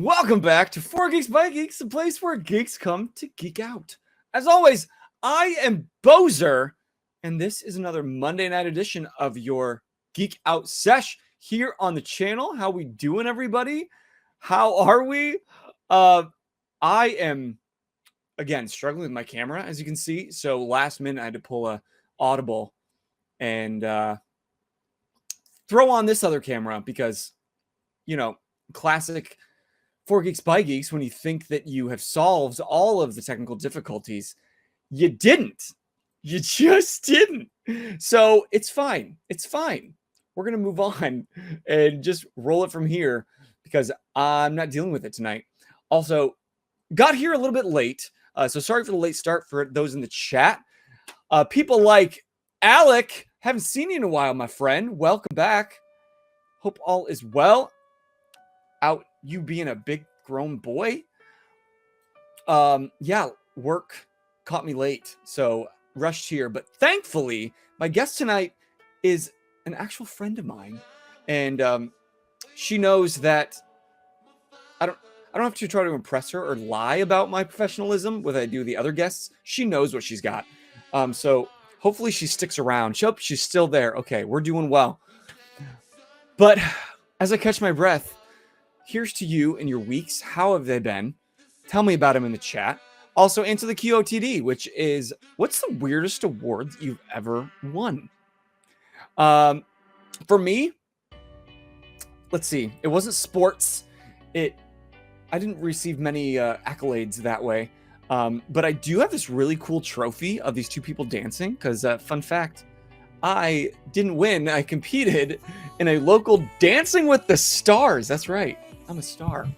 Welcome back to 4 Geeks by Geeks, the place where geeks come to geek out. As always, I am Boser, and this is another Monday night edition of your Geek Out Sesh here on the channel. How we doing, everybody? How are we? I am, again, struggling with my camera, as you can see. So last minute, I had to pull a audible and throw on this other camera because, classic 4 Geeks by Geeks, when you think that you have solved all of the technical difficulties, you didn't. You just didn't. So it's fine. It's fine. We're going to move on and just roll it from here because I'm not dealing with it tonight. Also, got here a little bit late. So sorry for the late start for those in the chat. People like Alec, haven't seen you in a while, my friend. Welcome back. Hope all is well. Out you being a big grown boy. Yeah, work caught me late, so rushed here. But thankfully, my guest tonight is an actual friend of mine, and she knows that I don't have to try to impress her or lie about my professionalism with I do the other guests. She knows what she's got. So hopefully she sticks around. She's still there. Okay, we're doing well. But as I catch my breath, here's to you and your weeks. How have they been? Tell me about them in the chat. Also, answer the QOTD, which is, what's the weirdest award that you've ever won? For me, let's see. It wasn't sports. I didn't receive many accolades that way. But I do have this really cool trophy of these two people dancing. Because, fun fact, I didn't win. I competed in a local Dancing with the Stars. That's right. I'm a star.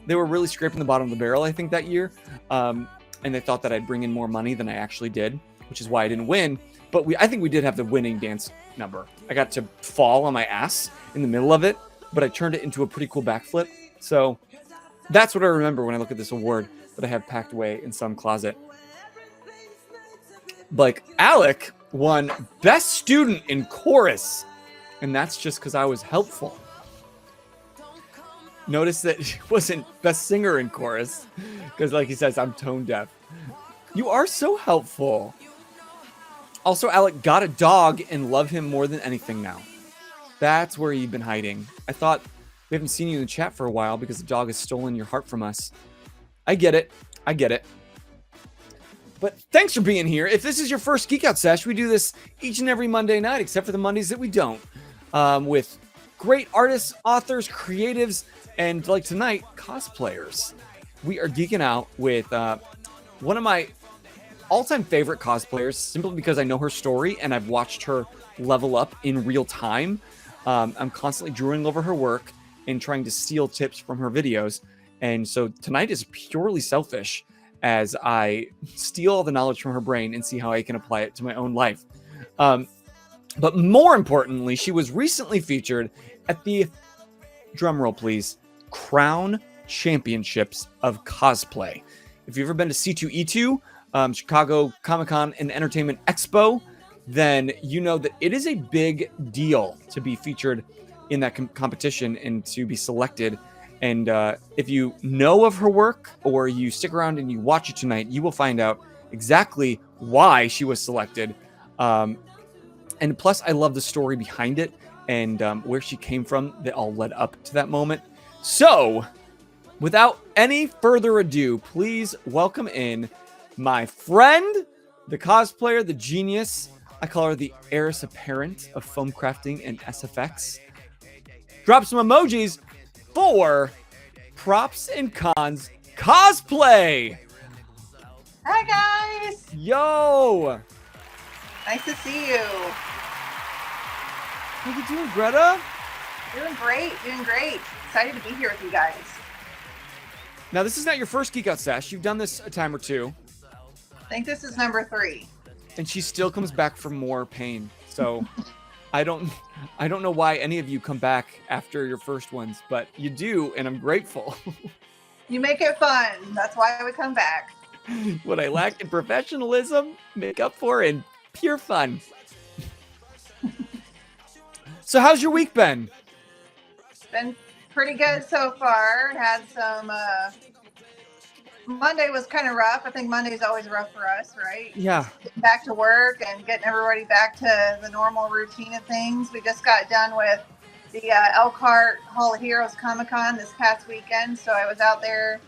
They were really scraping the bottom of the barrel, I think, that year. And they thought that I'd bring in more money than I actually did, which is why I didn't win. But I think we did have the winning dance number. I got to fall on my ass in the middle of it, but I turned it into a pretty cool backflip. So that's what I remember when I look at this award that I have packed away in some closet. Like, Alec won Best Student in Chorus, and that's just because I was helpful. Notice that he wasn't Best Singer in Chorus, because like he says, I'm tone deaf. You are so helpful. Also, Alec got a dog and love him more than anything now. That's where you've been hiding. I thought we haven't seen you in the chat for a while because the dog has stolen your heart from us. I get it. I get it. But thanks for being here. If this is your first Geek Out Sesh, we do this each and every Monday night, except for the Mondays that we don't. With great artists, authors, creatives, and like tonight, cosplayers. We are geeking out with one of my all-time favorite cosplayers, simply because I know her story and I've watched her level up in real time. I'm constantly drooling over her work and trying to steal tips from her videos. And so tonight is purely selfish as I steal all the knowledge from her brain and see how I can apply it to my own life. But more importantly, she was recently featured at the, drumroll please, Crown Championships of Cosplay. If you've ever been to C2E2, Chicago Comic-Con and Entertainment Expo, then you know that it is a big deal to be featured in that competition and to be selected. And if you know of her work or you stick around and you watch it tonight, you will find out exactly why she was selected. And plus, I love the story behind it and where she came from that all led up to that moment. So, without any further ado, please welcome in my friend, the cosplayer, the genius. I call her the heiress apparent of foam crafting and SFX. Drop some emojis for Props and Cons Cosplay. Hi, guys. Yo. Nice to see you. How you doing, Greta? Doing great. Doing great. Excited to be here with you guys. Now, this is not your first Geek Out Sesh. You've done this a time or two. I think this is number 3. And she still comes back for more pain. So I don't know why any of you come back after your first ones, but you do, and I'm grateful. You make it fun. That's why I would come back. What I lacked in professionalism, make up for in pure fun. So how's your week been? Been Pretty good so far. Had some. Monday was kind of rough. I think Monday's always rough for us, right? Yeah. Getting back to work and getting everybody back to the normal routine of things. We just got done with the Elkhart Hall of Heroes Comic Con this past weekend, so I was out there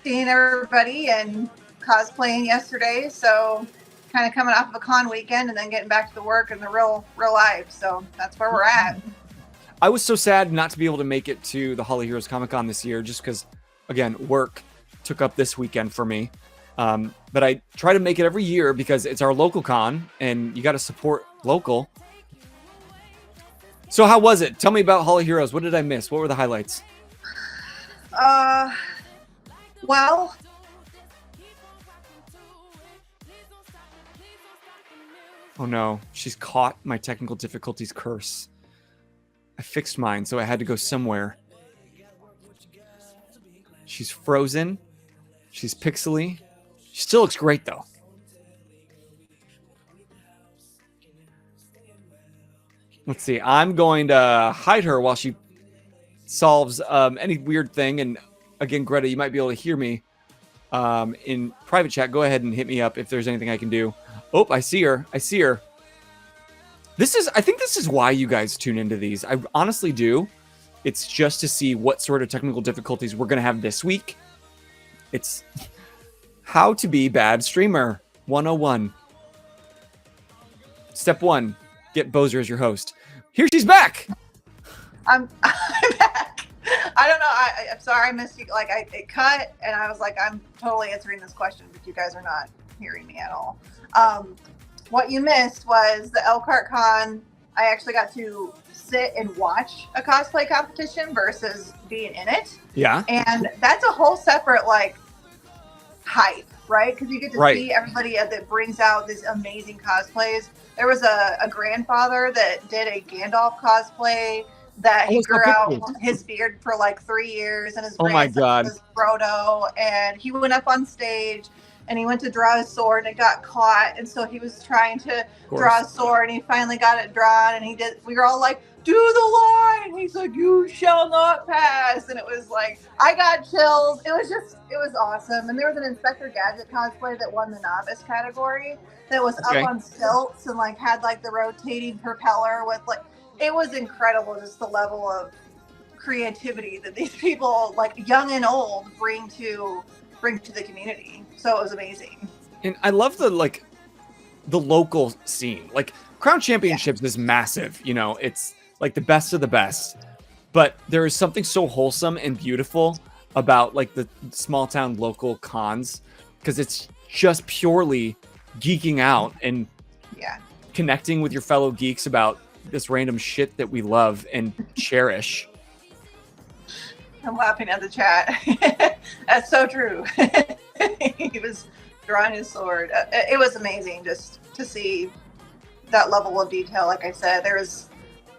seeing everybody and cosplaying yesterday. So kind of coming off of a con weekend and then getting back to the work and the real life. So that's where we're at. I was so sad not to be able to make it to the Hall of Heroes Comic Con this year, just because, again, work took up this weekend for me. But I try to make it every year because it's our local con and you got to support local. So how was it? Tell me about Hall of Heroes. What did I miss? What were the highlights? Well, oh no, she's caught my technical difficulties curse. I fixed mine, so I had to go somewhere. She's frozen. She's pixely. She still looks great, though. Let's see. I'm going to hide her while she solves any weird thing. And again, Greta, you might be able to hear me in private chat. Go ahead and hit me up if there's anything I can do. Oh, I see her. I see her. I think this is why you guys tune into these. I honestly do. It's just to see what sort of technical difficulties we're going to have this week. It's how to be bad streamer 101. Step 1, get Boser as your host. Here she's back. I'm back. I don't know. I'm sorry I missed you. Like it cut and I was like, I'm totally answering this question, but you guys are not hearing me at all. What you missed was the Elkhart Con. I actually got to sit and watch a cosplay competition versus being in it. Yeah. And that's a whole separate hype, right? Because you get to see everybody that brings out these amazing cosplays. There was a grandfather that did a Gandalf cosplay that he grew out his beard for 3 years, and his grandson was Frodo, and he went up on stage and he went to draw his sword and it got caught, and so he was trying to draw a sword and he finally got it drawn, and we were all like, do the line. He's like, you shall not pass. And it was I got chills. It was awesome. And there was an Inspector Gadget cosplay that won the novice category that was up on stilts and had the rotating propeller with it was incredible, just the level of creativity that these people, young and old, bring to the community. So it was amazing. And I love the local scene. Crown Championships is massive, it's the best of the best. But there is something so wholesome and beautiful about the small town local cons, because it's just purely geeking out and connecting with your fellow geeks about this random shit that we love and cherish. I'm laughing at the chat. That's so true. He was drawing his sword. It was amazing just to see that level of detail. Like I said, there was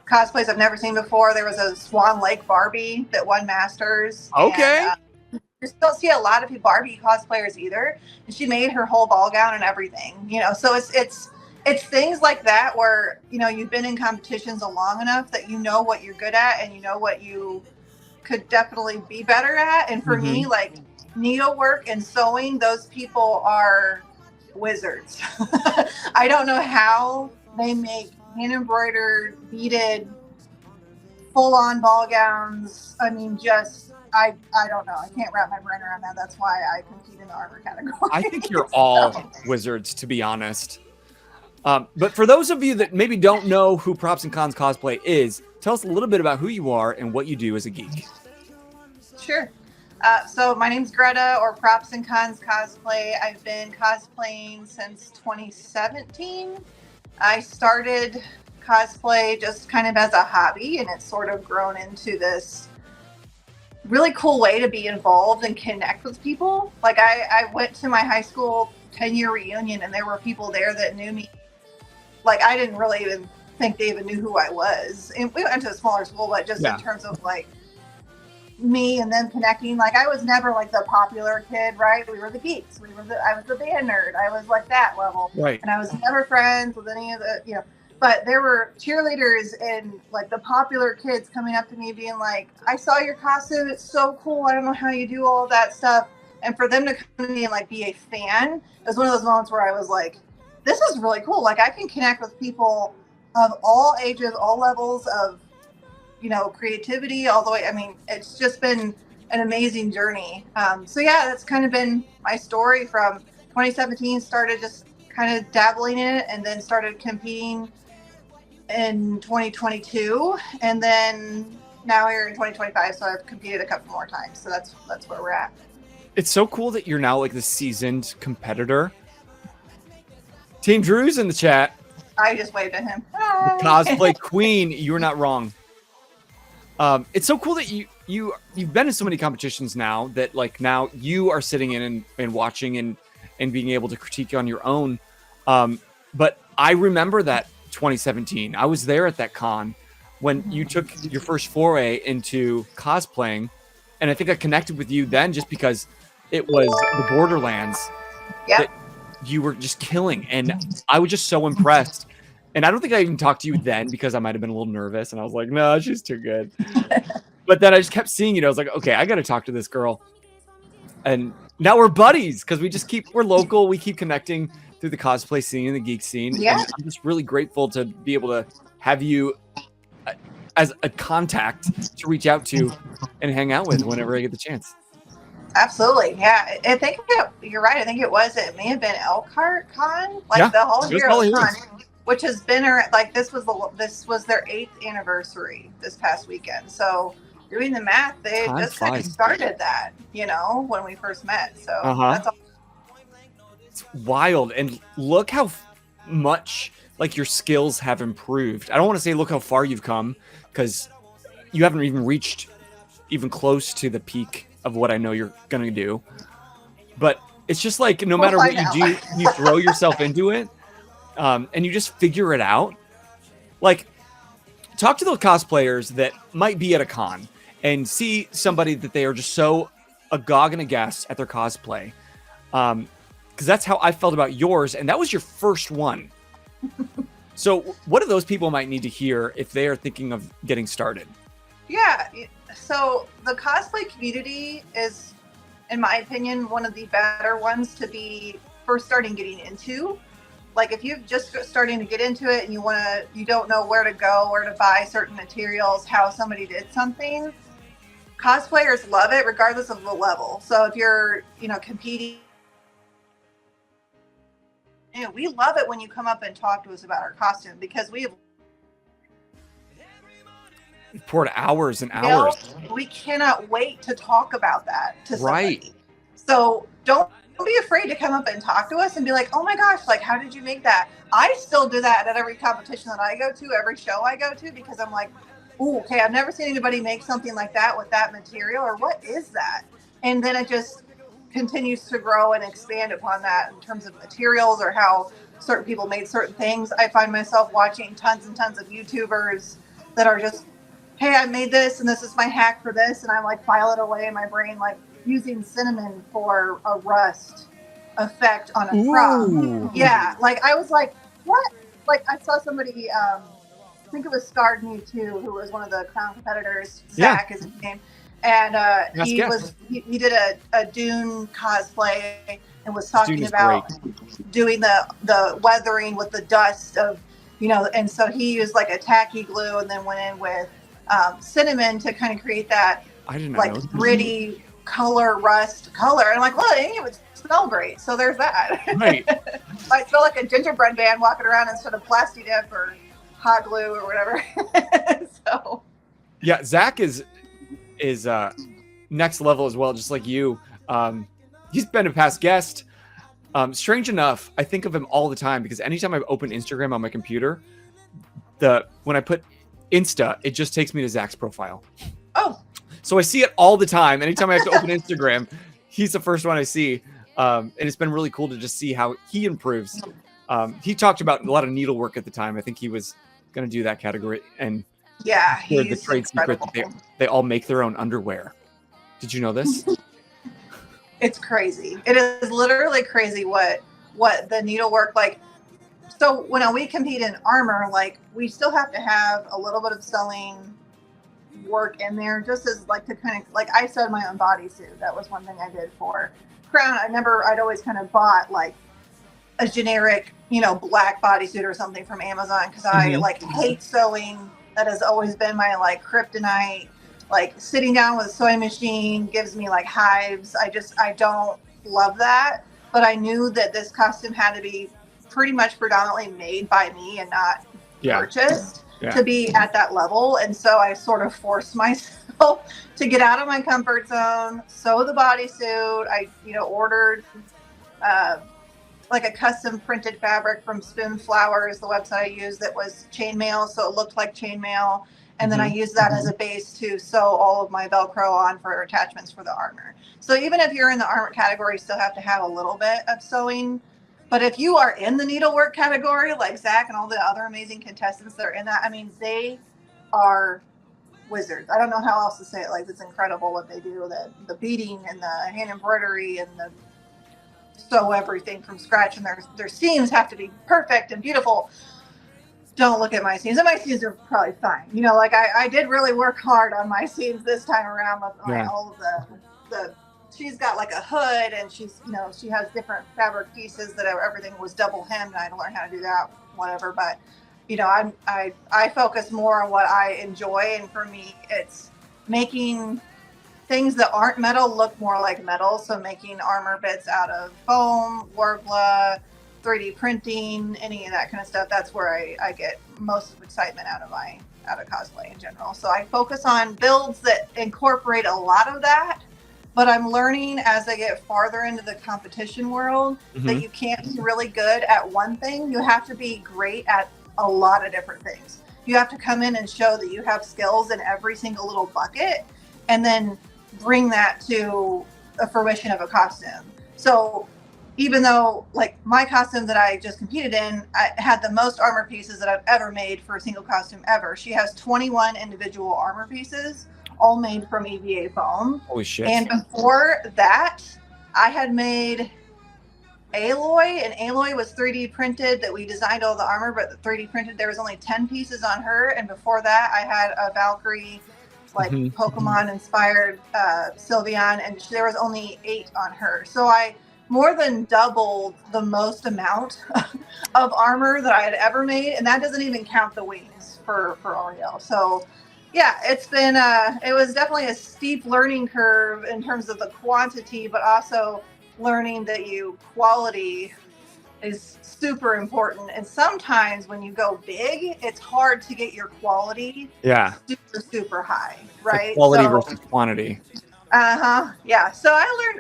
cosplays I've never seen before. There was a Swan Lake Barbie that won Masters. Okay. And, you don't see a lot of Barbie cosplayers either. And she made her whole ball gown and everything. So it's things like that where, you've been in competitions long enough that you know what you're good at and you know what you could definitely be better at. And for me, needlework and sewing, those people are wizards. I don't know how they make hand embroidered, beaded, full-on ball gowns. I mean, I don't know. I can't wrap my brain around that. That's why I compete in the armor category. I think you're all wizards, to be honest. But for those of you that maybe don't know who Props and Cons Cosplay is, tell us a little bit about who you are and what you do as a geek. Sure. So my name's Greta, or Props and Cons Cosplay. I've been cosplaying since 2017. I started cosplay just kind of as a hobby, and it's sort of grown into this really cool way to be involved and connect with people. I went to my high school 10-year reunion, and there were people there that knew me. I didn't really even think they even knew who I was. And we went to a smaller school, but just in terms of me and them connecting, I was never the popular kid, right? We were the geeks. I was the band nerd. I was that level. Right. And I was never friends with any of the, But there were cheerleaders and like the popular kids coming up to me being like, I saw your costume, it's so cool, I don't know how you do all that stuff. And for them to come to me and like be a fan, it was one of those moments where I was like, this is really cool. Like I can connect with people of all ages, all levels of, you know, creativity all the way. I mean, it's just been an amazing journey. So yeah, that's kind of been my story from 2017, started just kind of dabbling in it and then started competing in 2022, and then now we're in 2025, so I've competed a couple more times, so that's where we're at. It's so cool that you're now like the seasoned competitor. Team Drew's in the chat. I just waved at him. Hi. Cosplay queen, you were not wrong. It's so cool that you've been in so many competitions now that like now you are sitting in and watching and being able to critique on your own. But I remember that 2017. I was there at that con when you took your first foray into cosplaying, and I think I connected with you then just because it was the Borderlands that you were just killing, and I was just so impressed. And I don't think I even talked to you then because I might have been a little nervous, and I was like, no, she's too good. But then I just kept seeing you, and I was like, okay, I got to talk to this girl. And now we're buddies because we're local, we keep connecting through the cosplay scene and the geek scene. Yeah. And I'm just really grateful to be able to have you as a contact to reach out to and hang out with whenever I get the chance. Absolutely. Yeah. I think you're right. I think it may have been Elkhart Con, like the whole Heroes Con, which has been like this was their 8th anniversary this past weekend. So doing the math, they just kind of started that, you know, when we first met. So that's all. It's wild. And look how much like your skills have improved. I don't want to say look how far you've come because you haven't even reached even close to the peak of what I know you're going to do. But it's just like no matter what you do, you throw yourself into it and you just figure it out. Like talk to those cosplayers that might be at a con and see somebody that they are just so agog and aghast at their cosplay. Because that's how I felt about yours, and that was your first one. So what do those people might need to hear if they are thinking of getting started? Yeah, so the cosplay community is, in my opinion, one of the better ones to be first starting getting into. Like if you're just starting to get into it and you don't know where to go, where to buy certain materials, how somebody did something, cosplayers love it regardless of the level. So if you're, competing, we love it when you come up and talk to us about our costume because we have poured hours and hours. We cannot wait to talk about that to somebody. Right. So don't be afraid to come up and talk to us and be like, oh my gosh, like, how did you make that? I still do that at every competition that I go to, every show I go to, because I'm like, oh, okay, I've never seen anybody make something like that with that material, or what is that? And then it just continues to grow and expand upon that in terms of materials or how certain people made certain things. I find myself watching tons and tons of YouTubers that are just, hey, I made this and this is my hack for this, and I like file it away in my brain, like using cinnamon for a rust effect on a prop. Yeah, like I was like, what? Like I saw somebody, I think it was Scarred Me too, who was one of the crown competitors. Zach is his name, and he did a Dune cosplay and was talking about doing the weathering with the dust of, and so he used like a tacky glue and then went in with cinnamon to kind of create that gritty rust color. And I'm like, well, I think it would smell great. So there's that. Right. Might smell like a gingerbread man walking around instead of plasti dip or hot glue or whatever. So yeah, Zach is next level as well, just like you. He's been a past guest. Strange enough, I think of him all the time because anytime I open Instagram on my computer, when I put Insta, it just takes me to Zach's profile. Oh. So I see it all the time. Anytime I have to open Instagram, he's the first one I see. And it's been really cool to just see how he improves. He talked about a lot of needlework at the time. I think he was going to do that category. And the trade secret that they all make their own underwear. Did you know this? It's crazy. It is literally crazy what the needlework, like So when we compete in armor, like we still have to have a little bit of sewing work in there, just as like to kind of like I sewed my own bodysuit. That was one thing I did for Crown. I'd always kind of bought like a generic, black bodysuit or something from Amazon because I like hate sewing. That has always been my like kryptonite. Like sitting down with a sewing machine gives me like hives. I don't love that. But I knew that this costume had to be pretty much predominantly made by me and not purchased to be at that level. And so I sort of forced myself to get out of my comfort zone, sew the bodysuit. I, ordered like a custom printed fabric from Spoon Flower is the website I used that was chainmail. So it looked like chainmail. And then I used that as a base to sew all of my Velcro on for attachments for the armor. So even if you're in the armor category, you still have to have a little bit of sewing. But if you are in the needlework category, like Zach and all the other amazing contestants that are in that, I mean, they are wizards. I don't know how else to say it. Like, it's incredible what they do. The beading and the hand embroidery and the sew everything from scratch. And their seams have to be perfect and beautiful. Don't look at my seams. And my seams are probably fine. Like I did really work hard on my seams this time around with all of the she's got like a hood and she's, she has different fabric pieces that everything was double hemmed. And I had to learn how to do that, whatever. But, I focus more on what I enjoy. And for me, it's making things that aren't metal look more like metal. So making armor bits out of foam, Worbla, 3D printing, any of that kind of stuff. That's where I get most of the excitement out of cosplay in general. So I focus on builds that incorporate a lot of that, but I'm learning as I get farther into the competition world that you can't be really good at one thing. You have to be great at a lot of different things. You have to come in and show that you have skills in every single little bucket and then bring that to a fruition of a costume. So even though like my costume that I just competed in, I had the most armor pieces that I've ever made for a single costume ever. She has 21 individual armor pieces, all made from EVA foam. Holy shit. And before that, I had made Aloy, and Aloy was 3D printed that we designed all the armor, but the 3D printed, there was only 10 pieces on her. And before that, I had a Valkyrie, like Pokemon inspired Sylveon, and there was only 8 on her. So I more than doubled the most amount of armor that I had ever made. And that doesn't even count the wings for Ariel. So yeah, it's been, it was definitely a steep learning curve in terms of the quantity, but also learning that quality is super important. And sometimes when you go big, it's hard to get your quality super high, right? Like quality versus quantity. Yeah. So I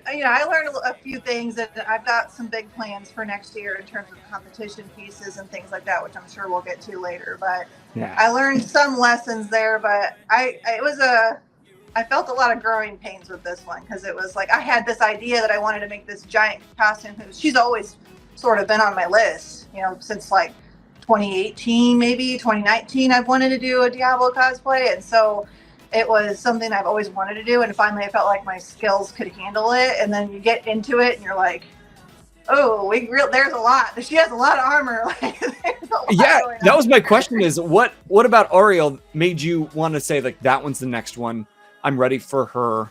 learned a few things, and I've got some big plans for next year in terms of competition pieces and things like that, which I'm sure we'll get to later. But I learned some lessons there, but I felt a lot of growing pains with this one because it was like I had this idea that I wanted to make this giant costume. She's always sort of been on my list, since like 2018, maybe 2019. I've wanted to do a Diablo cosplay, and so it was something I've always wanted to do, and finally I felt like my skills could handle it. And then you get into it, and you're like, "Oh, there's a lot. She has a lot of armor." That was my question: is what about Ariel made you want to say like that one's the next one? I'm ready for her.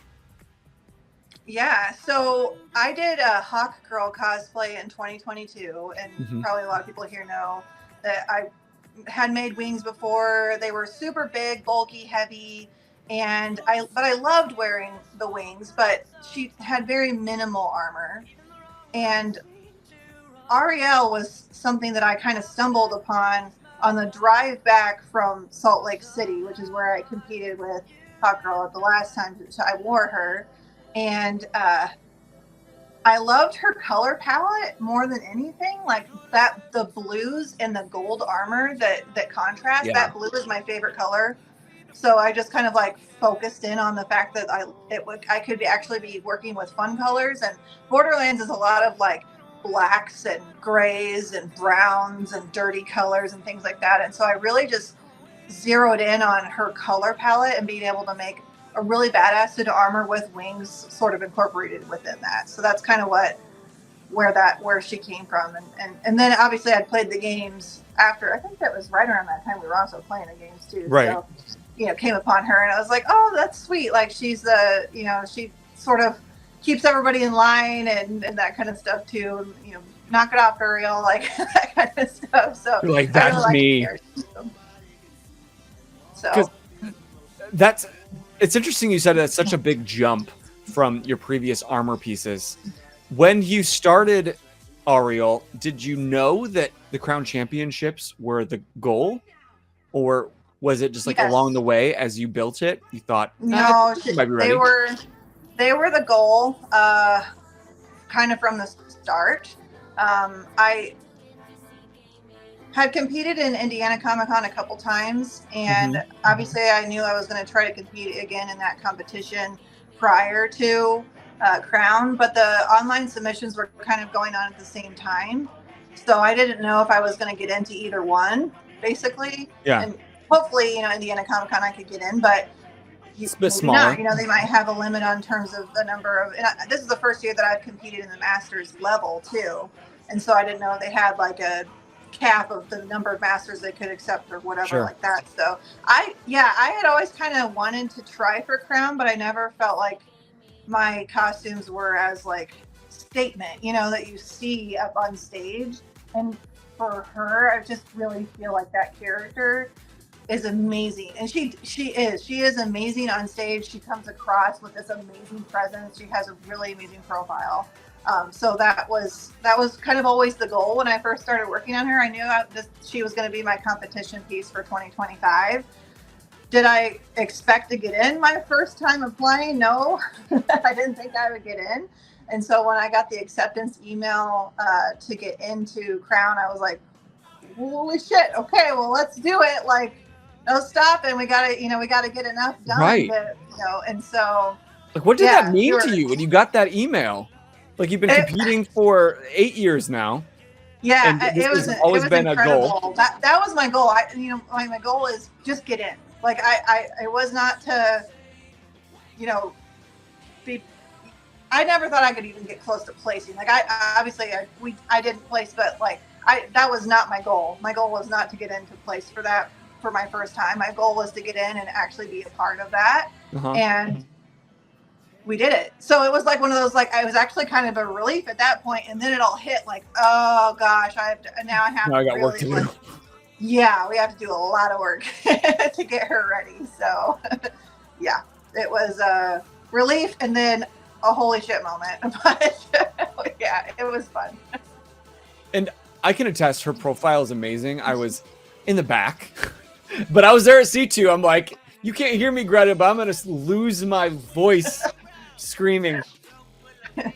Yeah, so I did a Hawk Girl cosplay in 2022, and probably a lot of people here know that I had made wings before. They were super big, bulky, heavy. But I loved wearing the wings, but she had very minimal armor. And Ariel was something that I kind of stumbled upon on the drive back from Salt Lake City, which is where I competed with Hot Girl the last time I wore her. And I loved her color palette more than anything. Like the blues and the gold armor that contrast. Yeah. That blue is my favorite color. So I just kind of like focused in on the fact that I could actually be working with fun colors. And Borderlands is a lot of like blacks and grays and browns and dirty colors and things like that. And so I really just zeroed in on her color palette and being able to make a really badass suit of armor with wings sort of incorporated within that. So that's kind of what where she came from, and then obviously I played the games after. I think that was right around that time we were also playing the games too. Right. So, came upon her and I was like, oh, that's sweet. Like she's she sort of keeps everybody in line and that kind of stuff too. Knock it off, Ariel, like that kind of stuff. So you're like, that's really me. So it's interesting you said that's such a big jump from your previous armor pieces. When you started Ariel, did you know that the Crown Championships were the goal? Or was it just like along the way as you built it, you thought, no, they were the goal kind of from the start. I had competed in Indiana Comic-Con a couple times, and obviously I knew I was going to try to compete again in that competition prior to Crown, but the online submissions were kind of going on at the same time. So I didn't know if I was going to get into either one, basically. Yeah. And hopefully, Indiana Comic-Con I could get in, but it's a bit smaller. Not. They might have a limit on terms of the number of, this is the first year that I've competed in the Masters level too. And so I didn't know they had like a cap of the number of Masters they could accept or whatever like that. So I had always kind of wanted to try for Crown, but I never felt like my costumes were as like statement, that you see up on stage. And for her, I just really feel like that character is amazing. And she is amazing on stage. She comes across with this amazing presence. She has a really amazing profile. So that was kind of always the goal when I first started working on her. I knew she was going to be my competition piece for 2025. Did I expect to get in my first time applying? No, I didn't think I would get in. And so when I got the acceptance email to get into Crown, I was like, holy shit. Okay, well, let's do it. Like, no stopping. We got to get enough done. Right. And so. Like, what did that mean to you when you got that email? Like, you've been competing for 8 years now. Yeah, and it was always been incredible. A goal. That was my goal. My goal is just get in. Like, I was not to, be. I never thought I could even get close to placing. Like, I didn't place, but like, that was not my goal. My goal was not to get into place for my first time. My goal was to get in and actually be a part of that. And we did it. So it was like one of those, like, I was actually kind of a relief at that point, and then it all hit like, oh gosh, I got work to do. Yeah, we have to do a lot of work to get her ready. So yeah, it was a relief and then a holy shit moment. But yeah, it was fun. And I can attest, her profile is amazing. I was in the back, but I was there at C2. I'm like, you can't hear me, Greta, but I'm going to lose my voice screaming.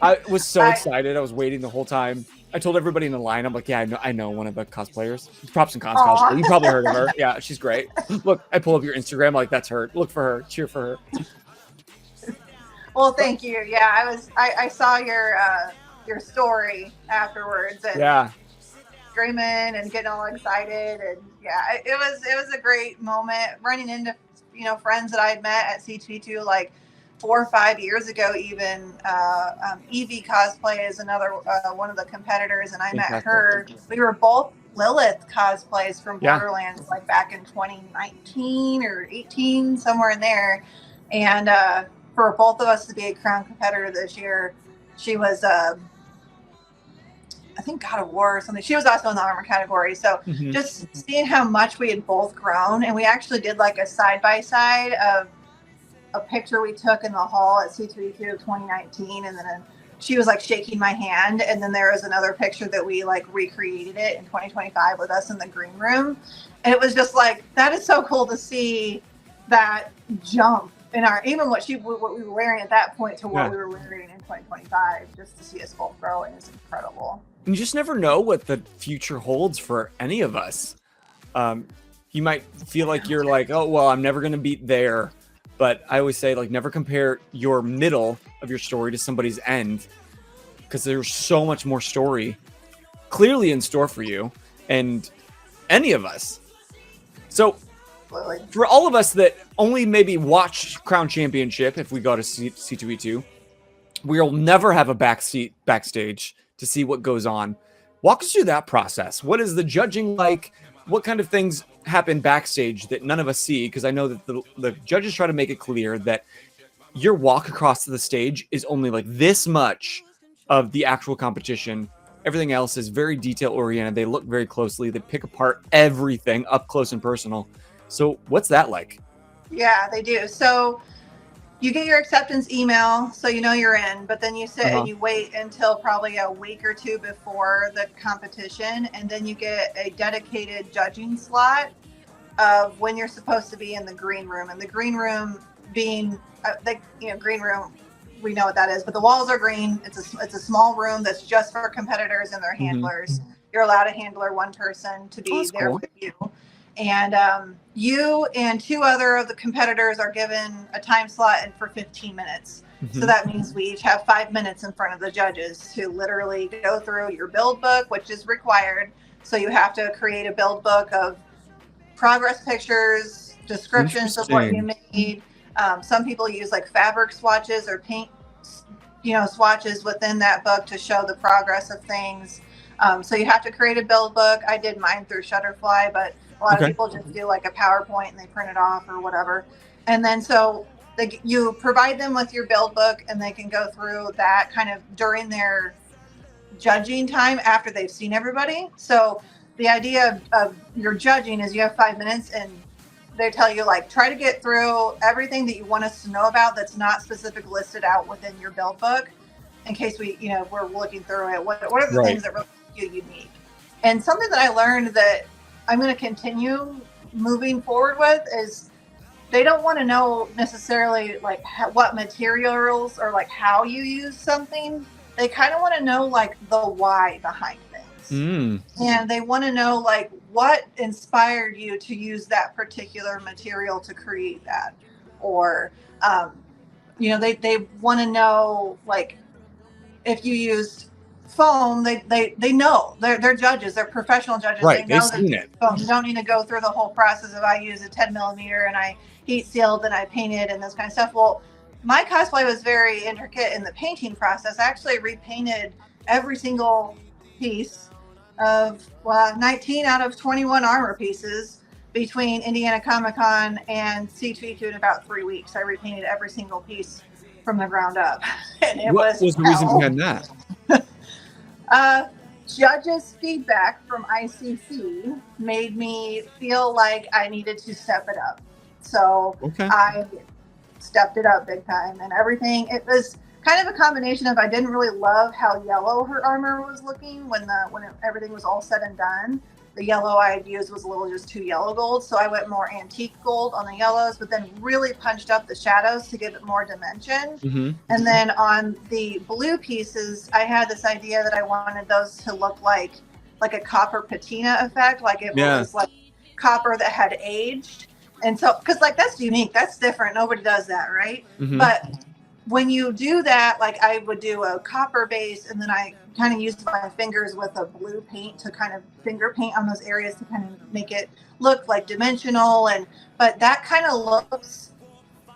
I was so excited. I was waiting the whole time. I told everybody in the line, I'm like, yeah, I know one of the cosplayers. Props and Cons Cosplay. You probably heard of her. Yeah, she's great. Look, I pull up your Instagram, like, that's her. Look for her. Cheer for her. Well, thank you. Yeah, I saw your story afterwards and screaming and getting all excited, and yeah, it was a great moment running into friends that I had met at C2 like 4 or 5 years ago even. Evie Cosplay is another one of the competitors, and I met her. We were both Lilith cosplays from Borderlands like back in 2019 or 18, somewhere in there. And for both of us to be a Crown competitor this year, she was I think God of War or something. She was also in the armor category. So just seeing how much we had both grown, and we actually did like a side-by-side of a picture we took in the hall at C2E2 of 2019. And then she was like shaking my hand. And then there was another picture that we like recreated it in 2025 with us in the green room. And it was just like, that is so cool to see that jump in even what we were wearing at that point to what we were wearing in 2025, just to see us both growing is incredible. And you just never know what the future holds for any of us. You might feel like you're like, oh, well, I'm never going to beat there. But I always say, like, never compare your middle of your story to somebody's end, because there's so much more story clearly in store for you and any of us. So for all of us that only maybe watch Crown Championship, if we go to C2E2, we'll never have a backstage to see what goes on. Walk us through that process. What is the judging like? What kind of things happen backstage that none of us see? Because I know that the judges try to make it clear that your walk across the stage is only like this much of the actual competition. Everything else is very detail oriented. They look very closely. They pick apart everything up close and personal. So what's that like? Yeah, they do. So you get your acceptance email, so you know you're in, but then you sit and you wait until probably a week or two before the competition, and then you get a dedicated judging slot of when you're supposed to be in the green room. And the green room being, green room, we know what that is, but the walls are green. It's a small room that's just for competitors and their handlers. You're allowed a handler, one person, to be there with you. And you and two other of the competitors are given a time slot and for 15 minutes. So that means we each have 5 minutes in front of the judges to literally go through your build book, which is required. So you have to create a build book of progress pictures, descriptions of what you made. Some people use like fabric swatches or paint, swatches within that book to show the progress of things. So you have to create a build book. I did mine through Shutterfly, but a lot of people just do like a PowerPoint and they print it off or whatever. And then so you provide them with your build book, and they can go through that kind of during their judging time after they've seen everybody. So the idea of your judging is you have 5 minutes, and they tell you like try to get through everything that you want us to know about that's not specifically listed out within your build book, in case we're looking through it. What are the things that really make you unique? And something that I learned that I'm going to continue moving forward with is they don't want to know necessarily like what materials or like how you use something. They kind of want to know like the why behind things. And they want to know like what inspired you to use that particular material to create that. Or, they want to know like if you used foam, they know they're judges, they're professional judges. Right, They know they've seen it. Foam. You don't need to go through the whole process of I use a 10 millimeter and I heat sealed and I painted and this kind of stuff. Well, my cosplay was very intricate in the painting process. I actually repainted every single piece of 19 out of 21 armor pieces between Indiana Comic-Con and C2E2 in about 3 weeks. I repainted every single piece from the ground up. And what was the reason behind that? Judges' feedback from ICC made me feel like I needed to step it up. So I stepped it up big time, and everything. It was kind of a combination of I didn't really love how yellow her armor was looking when everything was all said and done. The yellow I had used was a little just too yellow gold, so I went more antique gold on the yellows, but then really punched up the shadows to give it more dimension. And then on the blue pieces, I had this idea that I wanted those to look like a copper patina effect, like it was like copper that had aged. And so, because like that's unique, that's different. Nobody does that, right? But when you do that, like I would do a copper base, and then I kind of used my fingers with a blue paint to kind of finger paint on those areas to kind of make it look like dimensional. But that kind of looks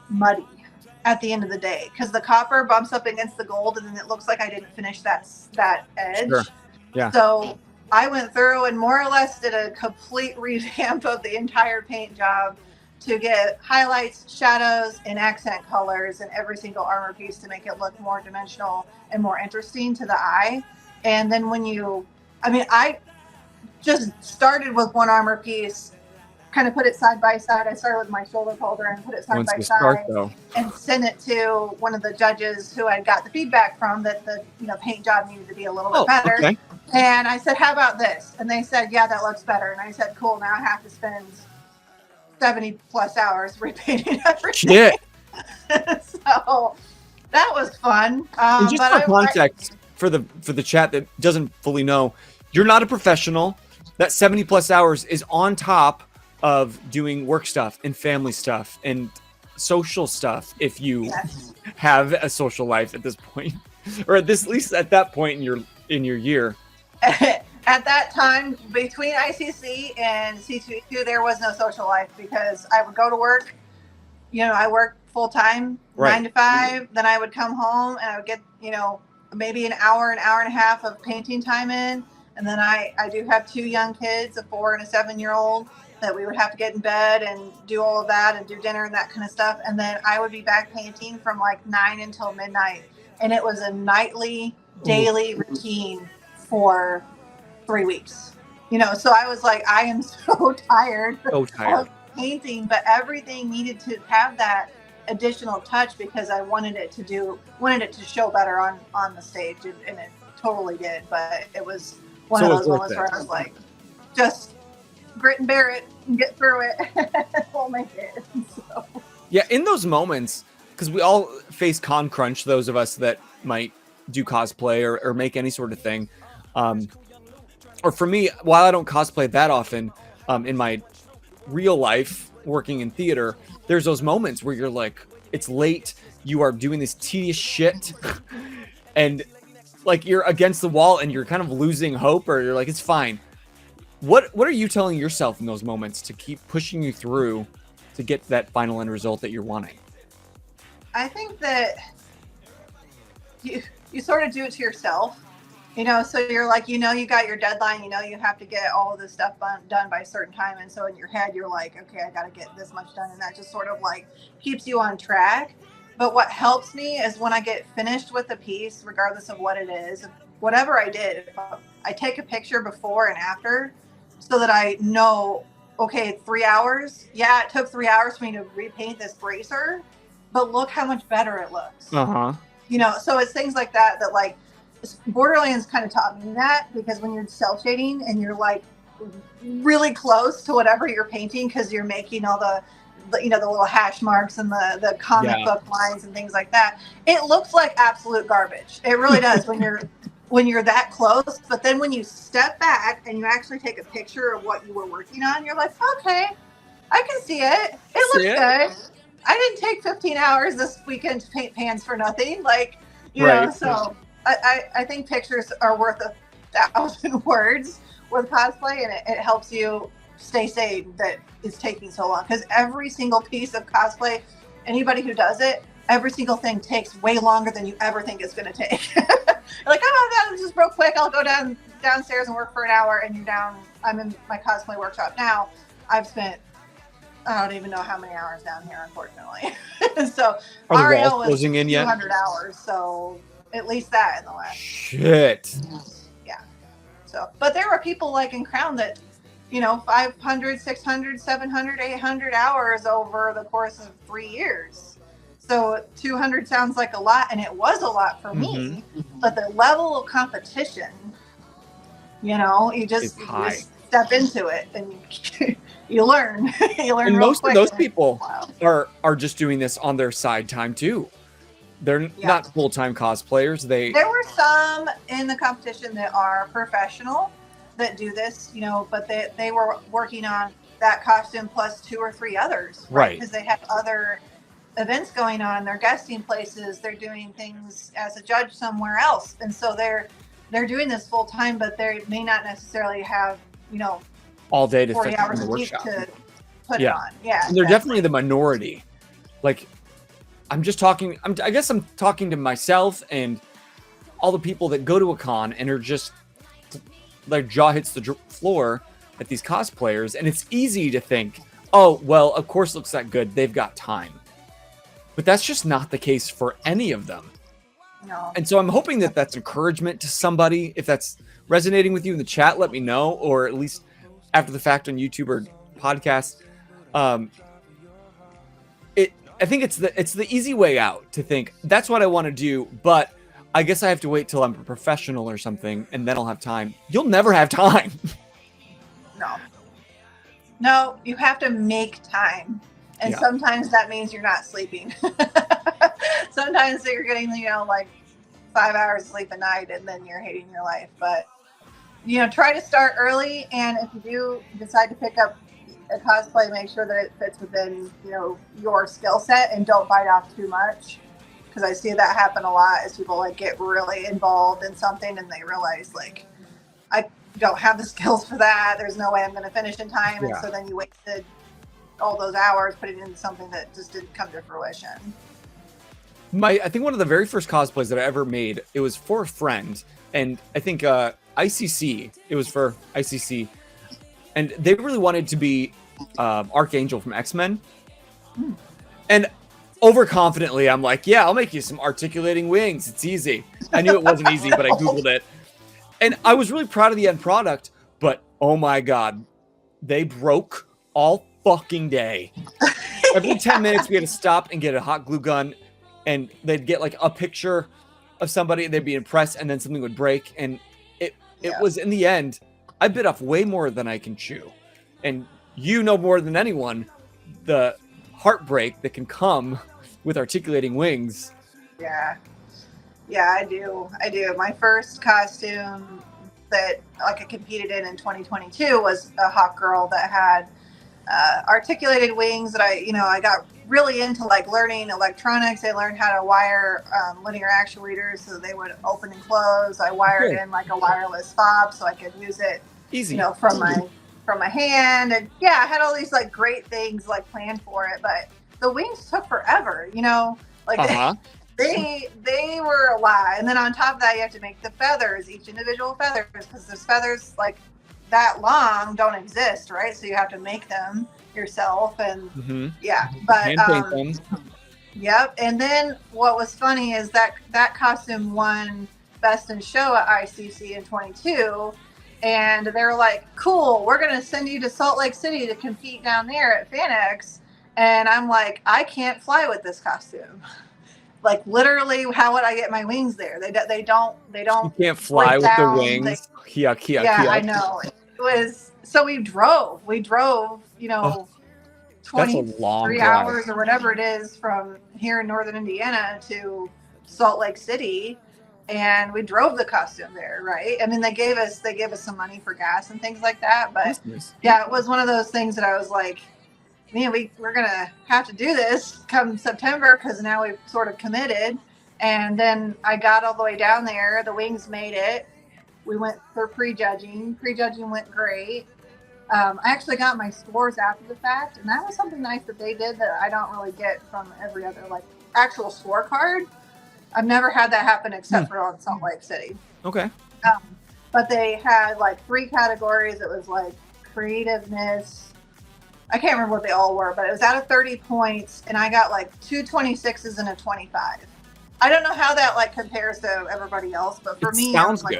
muddy at the end of the day because the copper bumps up against the gold, and then it looks like I didn't finish that edge. So I went through and more or less did a complete revamp of the entire paint job to get highlights, shadows, and accent colors in every single armor piece to make it look more dimensional and more interesting to the eye. And then I just started with one armor piece, kind of put it side by side. I started with my shoulder holder and put it side by side and sent it to one of the judges who I got the feedback from that the paint job needed to be a little bit better. And I said, how about this? And they said, yeah, that looks better. And I said, cool, now I have to spend 70 plus hours repainting everything. So that was fun. And just for context, for the chat that doesn't fully know, you're not a professional. That 70 plus hours is on top of doing work stuff and family stuff and social stuff if you have a social life at this point, or at least at that point in your year. At that time, between ICC and C2E2, there was no social life because I would go to work. I worked full time, 9 to 5. Then I would come home and I would get, maybe an hour and a half of painting time in. And then I do have 2 young kids, a 4 and a 7-year-old, that we would have to get in bed and do all of that and do dinner and that kind of stuff. And then I would be back painting from like 9 until midnight. And it was a nightly, daily routine for 3 weeks. So I was like, I am so tired of painting, but everything needed to have that additional touch because I wanted it to show better on the stage, and it totally did. But it was one of those moments where I was like, just grit and bear it and get through it. We'll make it. So. Yeah, in those moments, because we all face con crunch, those of us that might do cosplay or make any sort of thing. Or for me, while I don't cosplay that often, in my real life working in theater, there's those moments where you're like, it's late, you are doing this tedious shit, and like you're against the wall and you're kind of losing hope, or you're like, it's fine. What are you telling yourself in those moments to keep pushing you through to get that final end result that you're wanting? I think that you sort of do it to yourself. So you're like, you got your deadline, you have to get all of this stuff done by a certain time. And so in your head, you're like, okay, I got to get this much done. And that just sort of like keeps you on track. But what helps me is when I get finished with a piece, regardless of what it is, whatever I did, I take a picture before and after so that I know, okay, 3 hours. Yeah, it took 3 hours for me to repaint this bracer, but look how much better it looks. So it's things like that like, Borderlands kind of taught me that, because when you're cel shading and you're like really close to whatever you're painting because you're making all the little hash marks and the comic book lines and things like that, it looks like absolute garbage. It really does when you're that close. But then when you step back and you actually take a picture of what you were working on, you're like, okay, I can see it. It looks good. I didn't take 15 hours this weekend to paint pans for nothing. Like, you know, so I think pictures are worth 1,000 words with cosplay, and it helps you stay sane that it's taking so long, because every single piece of cosplay, anybody who does it, every single thing takes way longer than you ever think it's going to take. Like, oh, that was just real quick. I'll go downstairs and work for an hour, and you're down. I'm in my cosplay workshop now. I've spent, I don't even know how many hours down here, unfortunately. So are the REO walls closing in yet? 200 hours, so at least that in the last. Shit. Yeah. So, but there were people like in Crown that, 500, 600, 700, 800 hours over the course of 3 years. So 200 sounds like a lot, and it was a lot for me. But the level of competition, you just step into it and you learn. You learn. And real most quick. of those people are just doing this on their side time too. They're not full-time cosplayers. There were some in the competition that are professional that do this, but they were working on that costume plus 2 or 3 others, right? Because they have other events going on. They're guesting places. They're doing things as a judge somewhere else, and so they're doing this full time, but they may not necessarily have all day to 40 fit hours in the a week workshop to put it on. Yeah, and they're definitely the minority. Like, I'm talking to myself and all the people that go to a con and are just, their jaw hits the floor at these cosplayers. And it's easy to think, oh, well, of course it looks that good. They've got time. But that's just not the case for any of them. No. And so I'm hoping that that's encouragement to somebody. If that's resonating with you in the chat, let me know, or at least after the fact on YouTube or podcast. I think it's the easy way out to think that's what I want to do, but I guess I have to wait till I'm a professional or something, and then I'll have time. You'll never have time. No, you have to make time, and sometimes that means you're not sleeping. Sometimes you're getting like 5 hours sleep a night, and then you're hating your life. But try to start early, and if you do decide to pick up a cosplay, make sure that it fits within your skill set, and don't bite off too much, because I see that happen a lot as people get really involved in something and they realize I don't have the skills for that, there's no way I'm going to finish in time, and so then you wasted all those hours putting into something that just didn't come to fruition. I think one of the very first cosplays that I ever made, it was for a friend, and I think ICC. It was for ICC, and they really wanted to be Archangel from X-Men. And overconfidently, I'm like, yeah, I'll make you some articulating wings. It's easy. I knew it wasn't easy, but I Googled it. And I was really proud of the end product, but oh my God, they broke all fucking day. Every 10 minutes, we had to stop and get a hot glue gun, and they'd get like a picture of somebody, and they'd be impressed, and then something would break. And it was, in the end, I bit off way more than I can chew. And you know more than anyone the heartbreak that can come with articulating wings. Yeah, I do. My first costume that like I competed in 2022 was a hot girl that had articulated wings. That I got really into like learning electronics. I learned how to wire linear actuators so they would open and close. I wired in like a wireless fob so I could use it Easy. From my hand. And yeah, I had all these like great things like planned for it, but the wings took forever, like they were a lot. And then on top of that, you have to make the feathers, each individual feathers, because those feathers like that long don't exist, right? So you have to make them yourself. And but yep. And then what was funny is that costume won Best in Show at ICC in 22. And they're like, cool, we're going to send you to Salt Lake City to compete down there at FanX. And I'm like, I can't fly with this costume. Like literally, how would I get my wings there? They don't. You can't fly with the wings. Yeah, I know. It was, so we drove, 23 hours or whatever it is from here in Northern Indiana to Salt Lake City. And we drove the costume there, right? I mean, they gave us some money for gas and things like that. But yeah, it was one of those things that I was like, man, we're gonna have to do this come September because now we've sort of committed. And then I got all the way down there. The wings made it. We went for prejudging. Prejudging went great. I actually got my scores after the fact, and that was something nice that they did that I don't really get from every other like actual scorecard. I've never had that happen except for on Salt Lake City. Okay. But they had like 3 categories. It was like creativeness. I can't remember what they all were, but it was out of 30 points, and I got like 2 26s and a 25. I don't know how that like compares to everybody else, but for me, sounds I was like,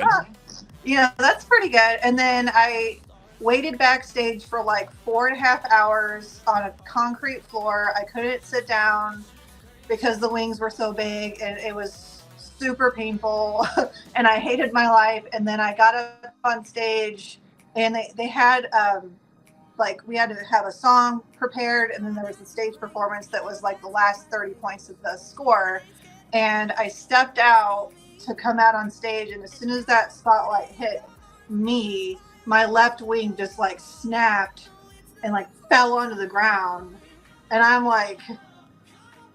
good. That's pretty good. And then I waited backstage for like 4.5 hours on a concrete floor. I couldn't sit down because the wings were so big, and it was super painful and I hated my life. And then I got up on stage, and they had like we had to have a song prepared, and then there was the stage performance that was like the last 30 points of the score. And I stepped out to come out on stage, and as soon as that spotlight hit me, my left wing just like snapped and like fell onto the ground. And I'm like,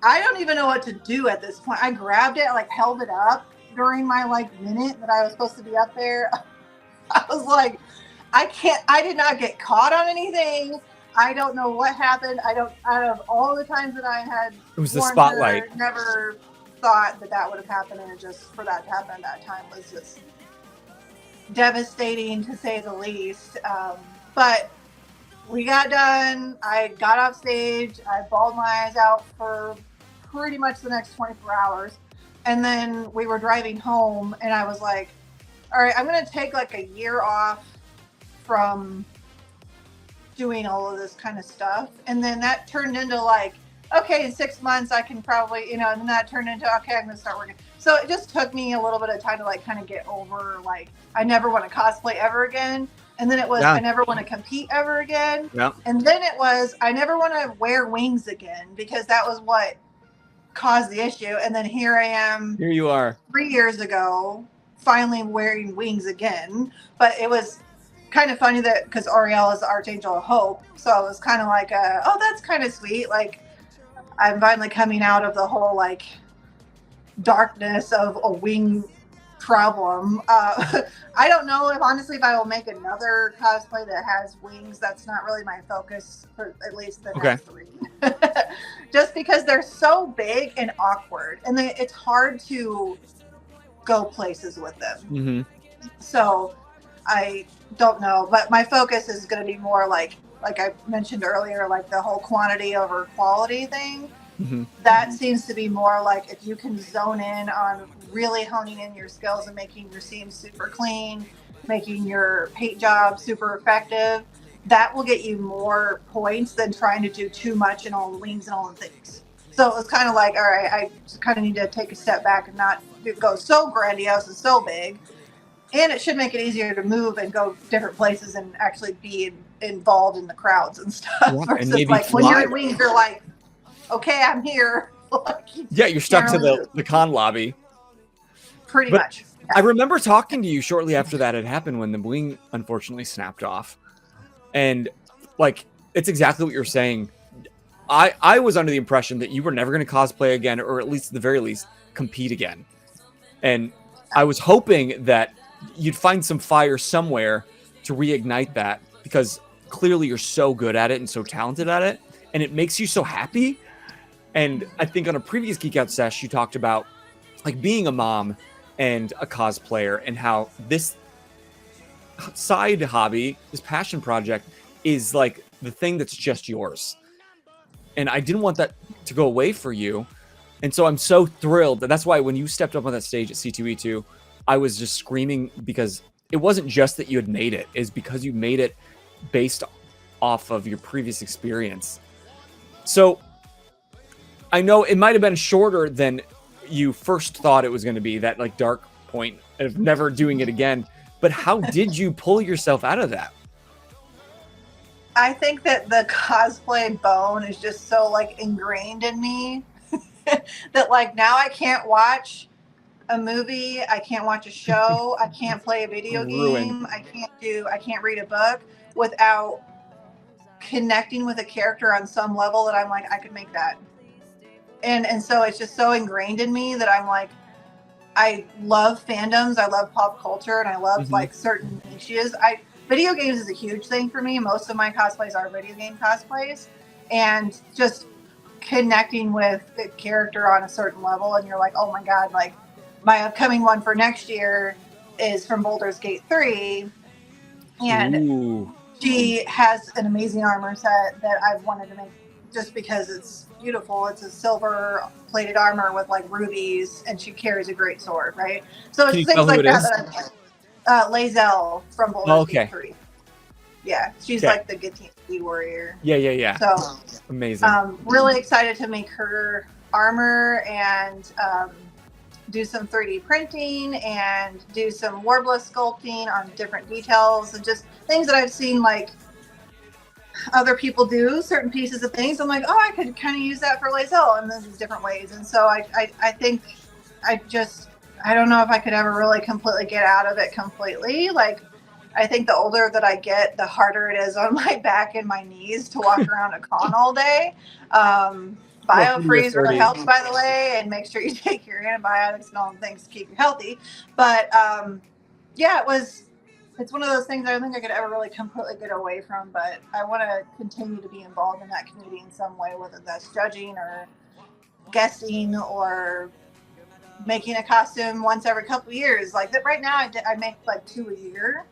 I don't even know what to do at this point. I grabbed it, like held it up during my like minute that I was supposed to be up there. I was like, I did not get caught on anything. I don't know what happened. Out of all the times that I had, it was the spotlight. Never thought that would have happened. And just for that to happen at that time was just devastating to say the least. But we got done. I got off stage. I bawled my eyes out for pretty much the next 24 hours. And then we were driving home, and I was like, all right, I'm going to take like a year off from doing all of this kind of stuff. And then that turned into like, okay, in 6 months I can probably, and then that turned into, okay, I'm going to start working. So it just took me a little bit of time to like kind of get over, like, I never want to cosplay ever again. And then it was, I never want to compete ever again. Yeah. And then it was, I never want to wear wings again, because that was what caused the issue. And then here I am. Here you are. 3 years ago, finally wearing wings again. But it was kind of funny that, because Ariel is the Archangel of Hope. So it was kind of like, oh, that's kind of sweet. Like, I'm finally coming out of the whole like darkness of a wing problem. I don't know if honestly if I will make another cosplay that has wings. That's not really my focus, for at least the next 3. Just because they're so big and awkward, and it's hard to go places with them. Mm-hmm. So I don't know, but my focus is going to be more like I mentioned earlier, like the whole quantity over quality thing. Mm-hmm. That seems to be more like if you can zone in on really honing in your skills and making your seams super clean, making your paint job super effective, that will get you more points than trying to do too much and all the wings and all the things. So it was kind of like, all right, I kind of need to take a step back and not go so grandiose and so big. And it should make it easier to move and go different places and actually be involved in the crowds and stuff. Yeah, versus and like when you're in wings, you're like, okay, I'm here. Like, yeah, you're stuck to the con lobby. Pretty much. Yeah. I remember talking to you shortly after that had happened when the wing unfortunately snapped off. And like, it's exactly what you're saying. I was under the impression that you were never going to cosplay again, or at least at the very least, compete again. And I was hoping that you'd find some fire somewhere to reignite that, because clearly you're so good at it and so talented at it, and it makes you so happy. And I think on a previous Geek Out Sesh, you talked about like being a mom and a cosplayer, and how this side hobby, this passion project, is like the thing that's just yours. And I didn't want that to go away for you. And so I'm so thrilled. And that's why when you stepped up on that stage at C2E2, I was just screaming, because it wasn't just that you had made it, it's because you made it based off of your previous experience. So I know it might have been shorter than you first thought it was going to be, that like dark point of never doing it again. But how did you pull yourself out of that? I think that the cosplay bone is just so like ingrained in me that like now I can't watch a movie, I can't watch a show, I can't play a video game, I can't read a book without connecting with a character on some level that I'm like, I could make that. And so it's just so ingrained in me that I'm like, I love fandoms, I love pop culture, and I love like certain niches. Video games is a huge thing for me. Most of my cosplays are video game cosplays, and just connecting with the character on a certain level, and you're like, oh my god, like my upcoming one for next year is from Baldur's Gate 3, and she has an amazing armor set that I've wanted to make just because it's beautiful. It's a silver plated armor with like rubies, and she carries a great sword, right? So it's things like that. Lae'zel from Baldur's Gate 3. Yeah, she's like the Githyanki warrior. Yeah. So amazing. Really excited to make her armor and do some 3D printing and do some Warbler sculpting on different details and just things that I've seen like other people do, certain pieces of things. I'm like, oh, I could kind of use that for Lae'zel in these different ways. And so I think I don't know if I could ever really completely get out of it completely. Like, I think the older that I get, the harder it is on my back and my knees to walk around a con all day. BioFreeze really helps, by the way, and make sure you take your antibiotics and all the things to keep you healthy. But yeah, it's one of those things I don't think I could ever really completely get away from, but I want to continue to be involved in that community in some way, whether that's judging or guessing or making a costume once every couple of years. Like that right now I make like 2 a year,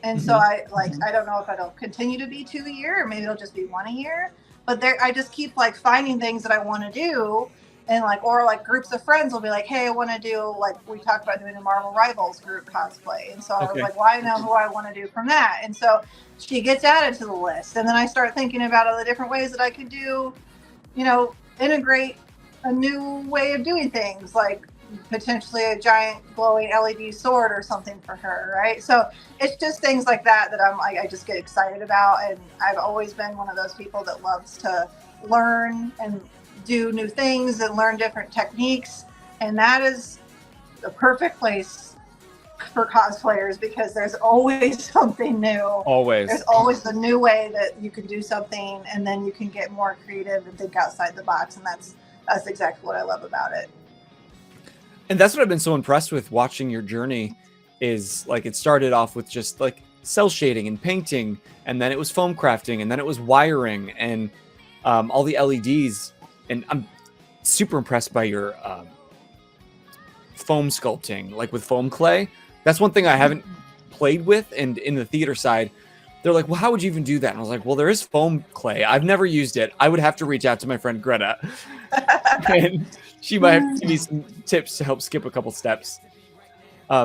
and so I don't know if it'll continue to be 2 a year or maybe it'll just be 1 a year, but I just keep like finding things that I want to do, and like, or like groups of friends will be like, hey, I want to do, like we talked about doing a Marvel Rivals group cosplay, and so I was like, well, I know who I want to do from that, and so she gets added to the list, and then I start thinking about all the different ways that I could do, integrate a new way of doing things, like potentially a giant glowing LED sword or something for her, right? So it's just things like that I'm like, I just get excited about, and I've always been one of those people that loves to learn and do new things and learn different techniques, and that is the perfect place for cosplayers because there's always something new. There's always the new way that you can do something, and then you can get more creative and think outside the box, and that's exactly what I love about it. And that's what I've been so impressed with watching your journey is like it started off with just like cell shading and painting, and then it was foam crafting, and then it was wiring and all the LEDs. And I'm super impressed by your foam sculpting, like with foam clay. That's one thing I haven't played with. And in the theater side, they're like, well, how would you even do that? And I was like, well, there is foam clay. I've never used it. I would have to reach out to my friend Greta. And she might have to give me some tips to help skip a couple steps.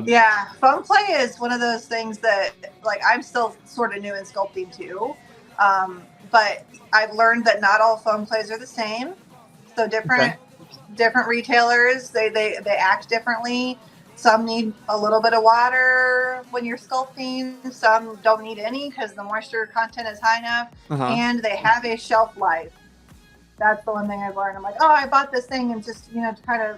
Yeah, foam clay is one of those things that, like, I'm still sort of new in sculpting too. But I've learned that not all foam clays are the same. So different retailers, they act differently. Some need a little bit of water when you're sculpting. Some don't need any because the moisture content is high enough. And they have a shelf life. That's the one thing I've learned. I'm like, oh, I bought this thing and just, to kind of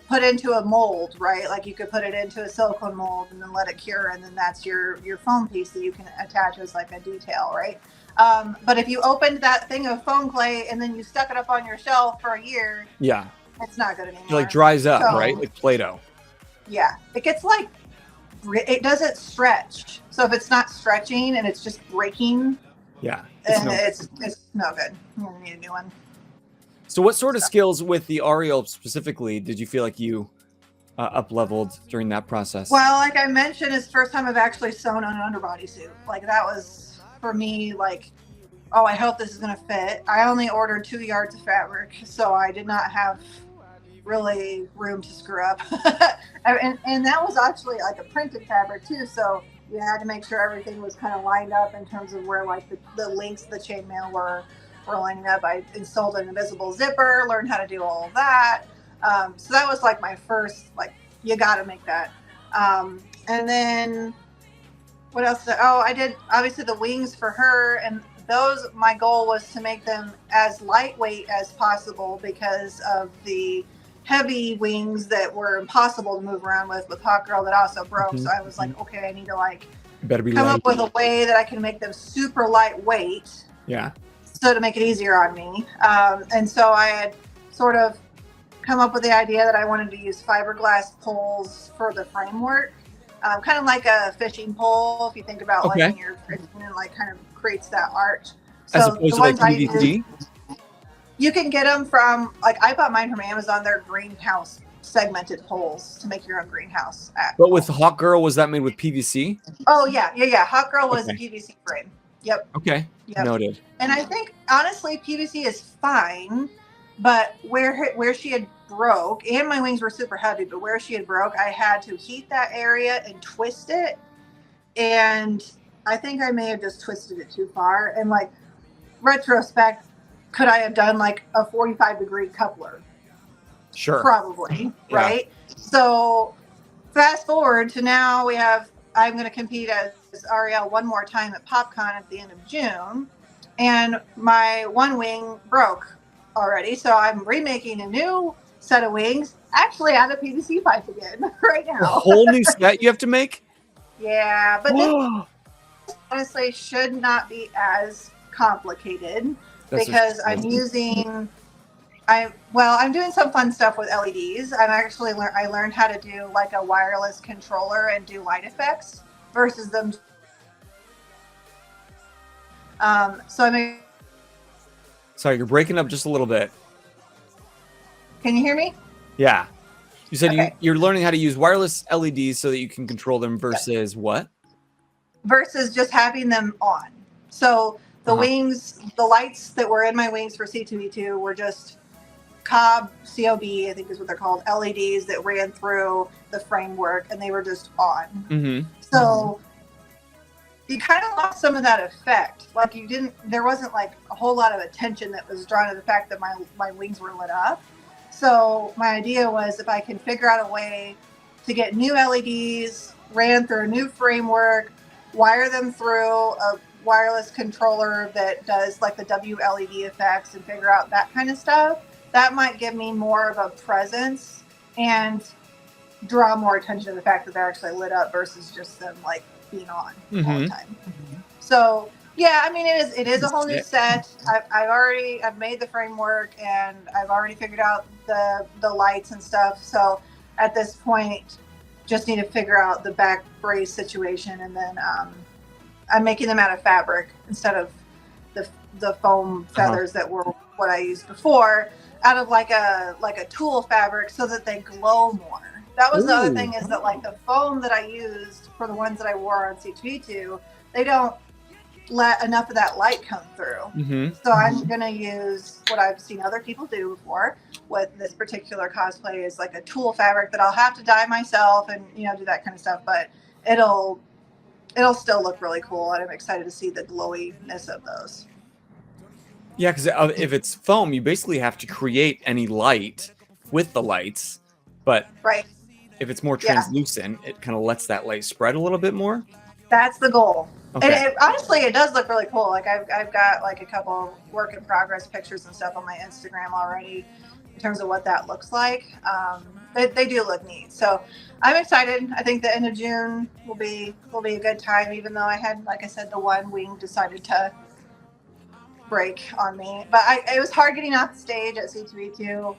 put into a mold, right? Like you could put it into a silicone mold and then let it cure, and then that's your foam piece that you can attach as like a detail, right? But if you opened that thing of foam clay and then you stuck it up on your shelf for a year, it's not good anymore. It like dries up, right? Like Play-Doh. Yeah, it gets like, it doesn't stretch. So if it's not stretching and it's just breaking, it's no good. You're gonna need a new one. So what sort of skills with the Ariel specifically did you feel like you up-leveled during that process? Well, like I mentioned, it's the first time I've actually sewn on an underbody suit. Like that was, for me, like, oh, I hope this is going to fit. I only ordered 2 yards of fabric, so I did not have really room to screw up. and that was actually like a printed fabric too, so you had to make sure everything was kind of lined up in terms of where like the links of the chainmail were lining up. I installed an invisible zipper, learned how to do all of that. So that was like my first, like, you got to make that. And then what else? I did obviously the wings for her, and those, my goal was to make them as lightweight as possible because of the heavy wings that were impossible to move around with Hot Girl that also broke. So I was like, okay, I need to like come up with a way that I can make them super lightweight. Yeah. So to make it easier on me. And so I had sort of come up with the idea that I wanted to use fiberglass poles for the framework. Kind of like a fishing pole, if you think about like when you're fishing, and like kind of creates that arch. So as opposed the to like ones PVC? You can get them from, like, I bought mine from Amazon. They're greenhouse segmented poles to make your own greenhouse. But with Hot Girl, was that made with PVC? Oh, yeah. Hot Girl was a PVC frame. Yep. Okay. Yep. Noted. And I think, honestly, PVC is fine, but where she had broke, and my wings were super heavy, but where she had broke, I had to heat that area and twist it. And I think I may have just twisted it too far. And, like, retrospect, could I have done like a 45-degree coupler? Sure. Probably, right? So fast forward to now, I'm going to compete as Ariel one more time at PopCon at the end of June, and my one wing broke already. So I'm remaking a new set of wings, actually out of PVC pipe again right now. A whole new set you have to make? Yeah, but this honestly should not be as complicated. Because I'm doing some fun stuff with LEDs. I learned how to do like a wireless controller and do light effects versus them. Sorry, you're breaking up just a little bit. Can you hear me? Yeah. You said you're learning how to use wireless LEDs so that you can control them versus what? Versus just having them on. So the wings, the lights that were in my wings for C2E2 were just COB, I think is what they're called, LEDs that ran through the framework, and they were just on. Mm-hmm. So you kind of lost some of that effect. Like there wasn't like a whole lot of attention that was drawn to the fact that my wings were lit up. So my idea was, if I can figure out a way to get new LEDs, ran through a new framework, wire them through a wireless controller that does like the WLED effects and figure out that kind of stuff, that might give me more of a presence and draw more attention to the fact that they're actually lit up versus just them like being on all the time. So yeah, I mean, it is a whole new set. I've made the framework, and I've already figured out the lights and stuff. So at this point, just need to figure out the back brace situation, and then I'm making them out of fabric instead of the foam feathers that were what I used before, out of like a tulle fabric so that they glow more. That was the other thing, is that like the foam that I used for the ones that I wore on C2E2, they don't let enough of that light come through. So I'm gonna use what I've seen other people do before with this particular cosplay, is like a tulle fabric that I'll have to dye myself and do that kind of stuff, but it'll still look really cool, and I'm excited to see the glowiness of those. Yeah, because if it's foam, you basically have to create any light with the lights, but if it's more translucent, it kind of lets that light spread a little bit more. That's the goal. Okay. And honestly, it does look really cool. Like I've got like a couple work in progress pictures and stuff on my Instagram already in terms of what that looks like. They do look neat. So I'm excited. I think the end of June will be a good time, even though I had, like I said, the one wing decided to break on me. But it was hard getting off the stage at C2E2.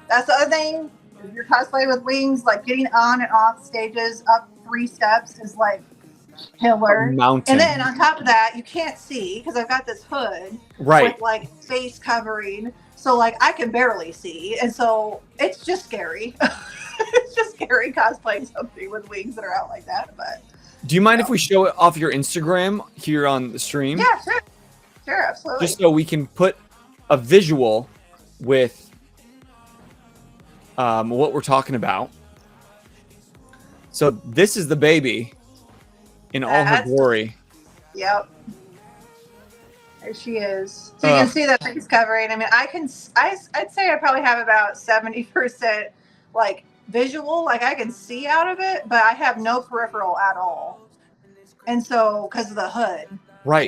That's the other thing. If you're cosplaying with wings, like getting on and off stages up 3 steps is like killer. Mountain. And then on top of that, you can't see because I've got this hood with like face covering, so like I can barely see, and so it's just scary. It's just scary cosplaying something with wings that are out like that. But do you mind if we show it off your Instagram here on the stream? Yeah, sure, absolutely. Just so we can put a visual with what we're talking about. So this is the baby in all her glory. Yep. There she is. So you can see that face covering. I mean, I'd say I probably have about 70% like visual, like I can see out of it, but I have no peripheral at all. And so, because of the hood,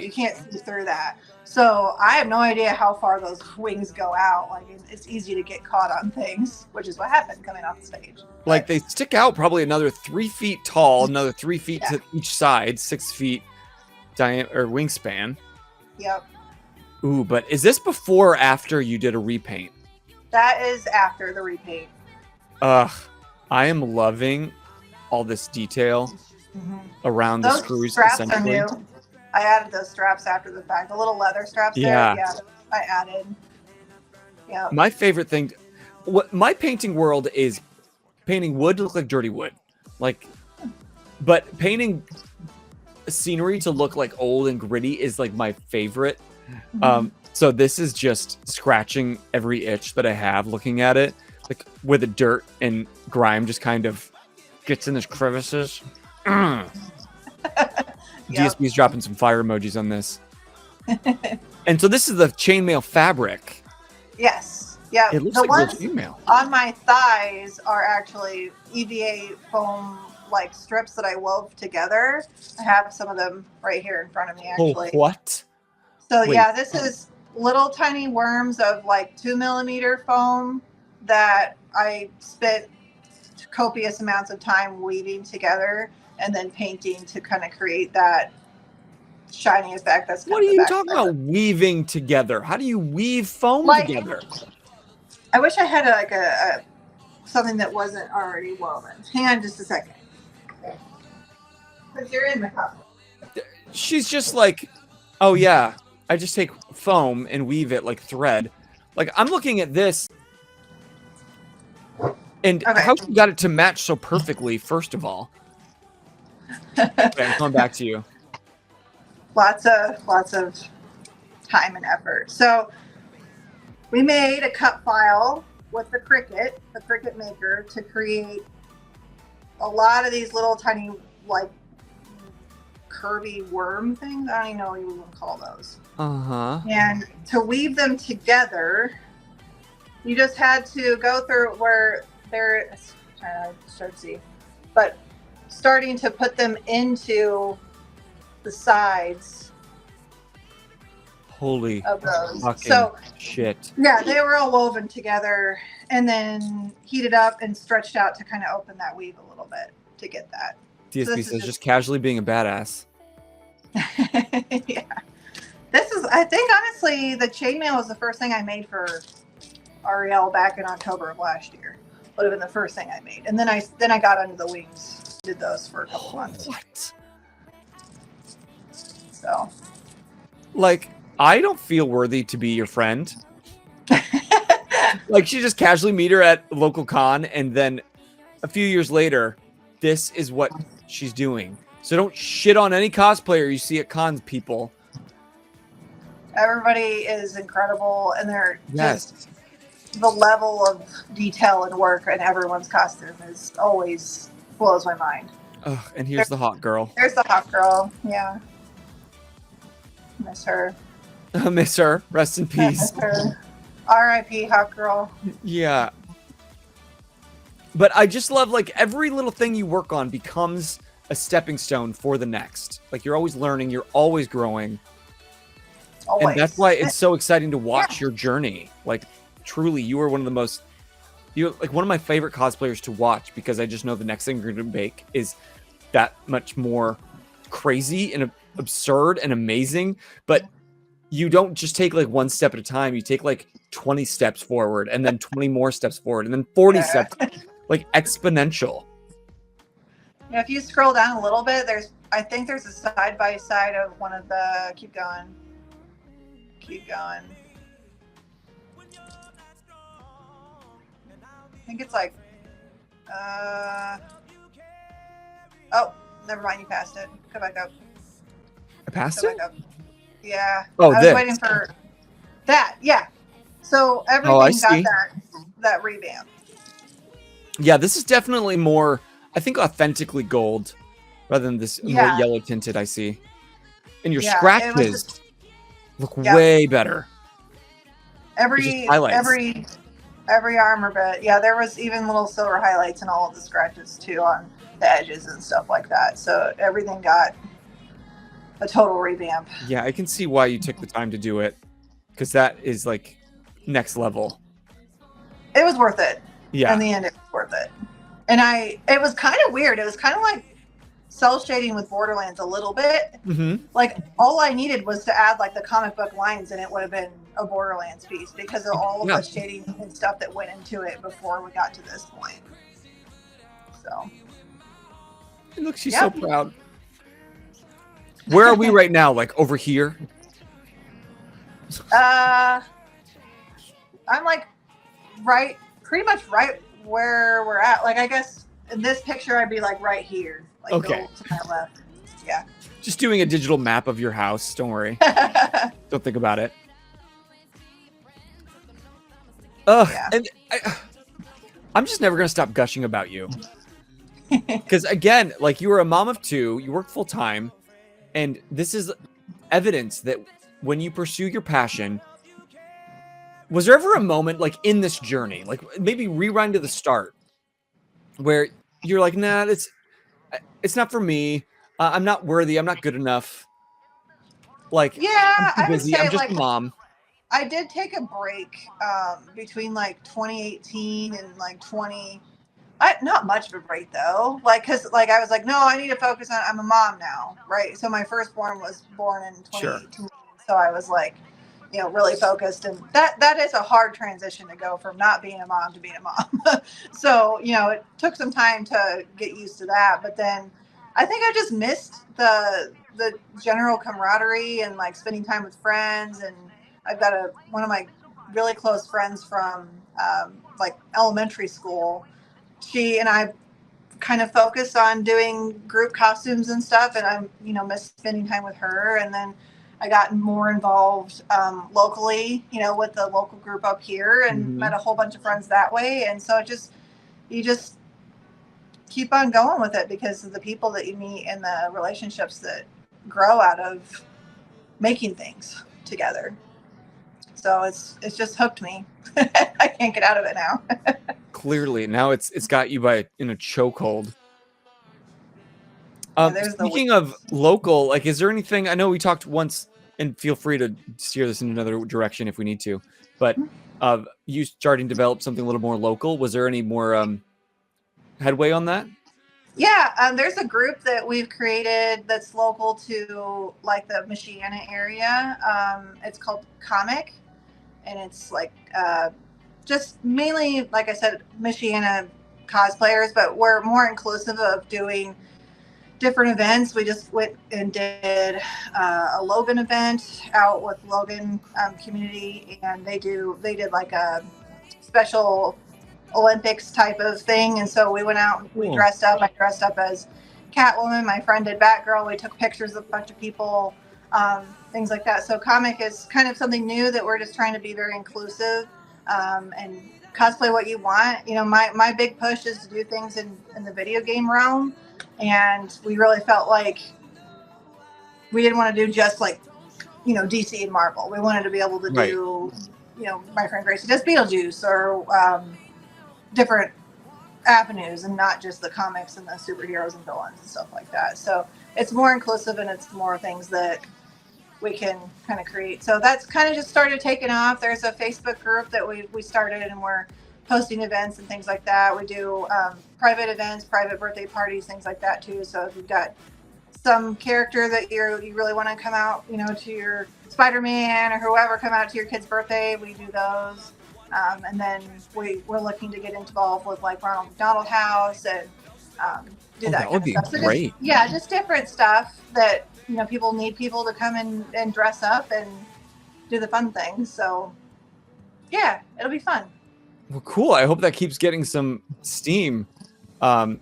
you can't see through that. So I have no idea how far those wings go out. Like it's easy to get caught on things, which is what happened coming off the stage. Like they stick out probably another 3 feet tall, another 3 feet to each side, 6 feet diameter or wingspan. Yep. Ooh, but is this before or after you did a repaint? That is after the repaint. I am loving all this detail around the screws. Straps are new. I added those straps after the fact. The little leather straps there. Yeah, I added. Yeah. My favorite thing, my painting world is painting wood to look like dirty wood. Like, but painting scenery to look like old and gritty is like my favorite. So this is just scratching every itch that I have looking at it, like where the dirt and grime just kind of gets in those crevices. DSB's dropping some fire emojis on this. And so this is the chainmail fabric. Yes. Yeah. It looks the like ones chainmail on my thighs are actually EVA foam like strips that I wove together. I have some of them right here in front of me actually. Oh, what? So yeah, this is little tiny worms of like 2 millimeter foam that I spent copious amounts of time weaving together and then painting to kind of create that shiny effect. That's what are you talking about? Weaving together? How do you weave foam together? I wish I had a something that wasn't already woven. Hang on just a second. Because you're in the cup. She's just like, oh yeah, I just take foam and weave it like thread. Like I'm looking at this, and how you got it to match so perfectly. First of all, okay, I'm going back to you. Lots of time and effort. So we made a cut file with the Cricut maker, to create a lot of these little tiny like curvy worm things. I don't even know what you would call those. And to weave them together, you just had to go through where they're trying to start to see, but starting to put them into the sides. Holy of those. Fucking shit. Yeah, they were all woven together and then heated up and stretched out to kind of open that weave a little bit to get that. DSB says just casually being a badass. Yeah. This is, I think, honestly, the chainmail was the first thing I made for Ariel back in October of last year. would have been the first thing I made. And then I got under the wings, did those for a couple months. What? So, like, I don't feel worthy to be your friend. Like, you just casually meet her at a local con, and then a few years later, this is what she's doing. So don't shit on any cosplayer you see at cons, people. everybody is incredible, and they're Yes. just the level of detail and work in everyone's costume is always blows my mind. Ugh, and here's the hot girl. There's the hot girl. Yeah. Miss her. Miss her. Rest in peace. Miss her. R.I.P. hot girl. Yeah. But I just love, like, every little thing you work on becomes a stepping stone for the next. Like, you're always learning, you're always growing. Always. And that's why it's so exciting to watch your journey. Like, truly, you are one of the most, you're like one of my favorite cosplayers to watch, because I just know the next thing you're going to make is that much more crazy and absurd and amazing. But you don't just take like one step at a time. You take like 20 steps forward, and then 20 more steps forward, and then 40 steps, like exponential. Yeah, if you scroll down a little bit, I think there's a side by side of one of the. Keep going. I think it's like. Oh, never mind. You passed it. Go back up. I passed Go it? back up. Yeah. Oh, I was this. waiting for that. Yeah. So everything got that revamp. Yeah, this is definitely more, I think, authentically gold rather than this more yellow tinted I see. And your scratches look way better. Every armor bit. Yeah, there was even little silver highlights in all of the scratches too on the edges and stuff like that. So everything got a total revamp. Yeah, I can see why you took the time to do it, because that is like next level. It was worth it. Yeah. In the end, it was worth it. And it was kind of weird. It was kind of like cell shading with Borderlands a little bit. Mm-hmm. Like, all I needed was to add like the comic book lines, and it would have been a Borderlands piece because of all of the shading and stuff that went into it before we got to this point. So. Look, she's so proud. Where are we right now? Like over here? I'm like pretty much right where we're at. Like, I guess in this picture, I'd be like right here. Like, okay. To my left. Yeah. Just doing a digital map of your house. Don't worry. Don't think about it. And I'm just never going to stop gushing about you. Because again, like, you were a mom of two, you work full time, and this is evidence that when you pursue your passion, was there ever a moment like in this journey, like maybe rewind to the start, where you're like, nah, it's not for me. I'm not worthy. I'm not good enough. Like, I'm too busy. I'm just like, a mom. I did take a break between like 2018 and like not much of a break though. Like, cause like I was like, no, I need to focus on, I'm a mom now. Right. So my firstborn was born in 2018. Sure. So I was like, you know, really focused, and that is a hard transition to go from not being a mom to being a mom. So, you know, it took some time to get used to that, but then I think I just missed the general camaraderie and like spending time with friends. And I've got one of my really close friends from like elementary school. She and I kind of focus on doing group costumes and stuff, and I'm, you know, miss spending time with her. And then I got more involved locally, you know, with the local group up here, and met a whole bunch of friends that way. And so you just keep on going with it because of the people that you meet and the relationships that grow out of making things together. So it's just hooked me. I can't get out of it now. Clearly, now it's got you in a chokehold. Speaking of local, like, is there anything? I know we talked once, and feel free to steer this in another direction if we need to. But you starting to develop something a little more local. Was there any more headway on that? Yeah, there's a group that we've created that's local to like the Michiana area. It's called Comic, and it's like just mainly, like I said, Michiana cosplayers, but we're more inclusive of doing different events. We just went and did a Logan event out with Logan community, and they did like a special Olympics type of thing. And so we went out, we dressed up. I dressed up as Catwoman. My friend did Batgirl. We took pictures of a bunch of people, things like that. So comic is kind of something new that we're just trying to be very inclusive and cosplay what you want. You know, my big push is to do things in the video game realm. And we really felt like we didn't want to do just like, you know, DC and Marvel. We wanted to be able to do, you know, my friend Gracie does Beetlejuice or different avenues and not just the comics and the superheroes and villains and stuff like that. So it's more inclusive and it's more things that we can kind of create. So that's kind of just started taking off. There's a Facebook group that we started, and we're posting events and things like that. We do private events, private birthday parties, things like that too. So if you've got some character that you really want to come out, you know, to your Spider-Man or whoever, come out to your kid's birthday, we do those. And then we're looking to get involved with like Ronald McDonald House and do that kind of stuff. So great. Just different stuff that, you know, people need people to come in and dress up and do the fun things. So yeah, it'll be fun. Well, cool. I hope that keeps getting some steam. And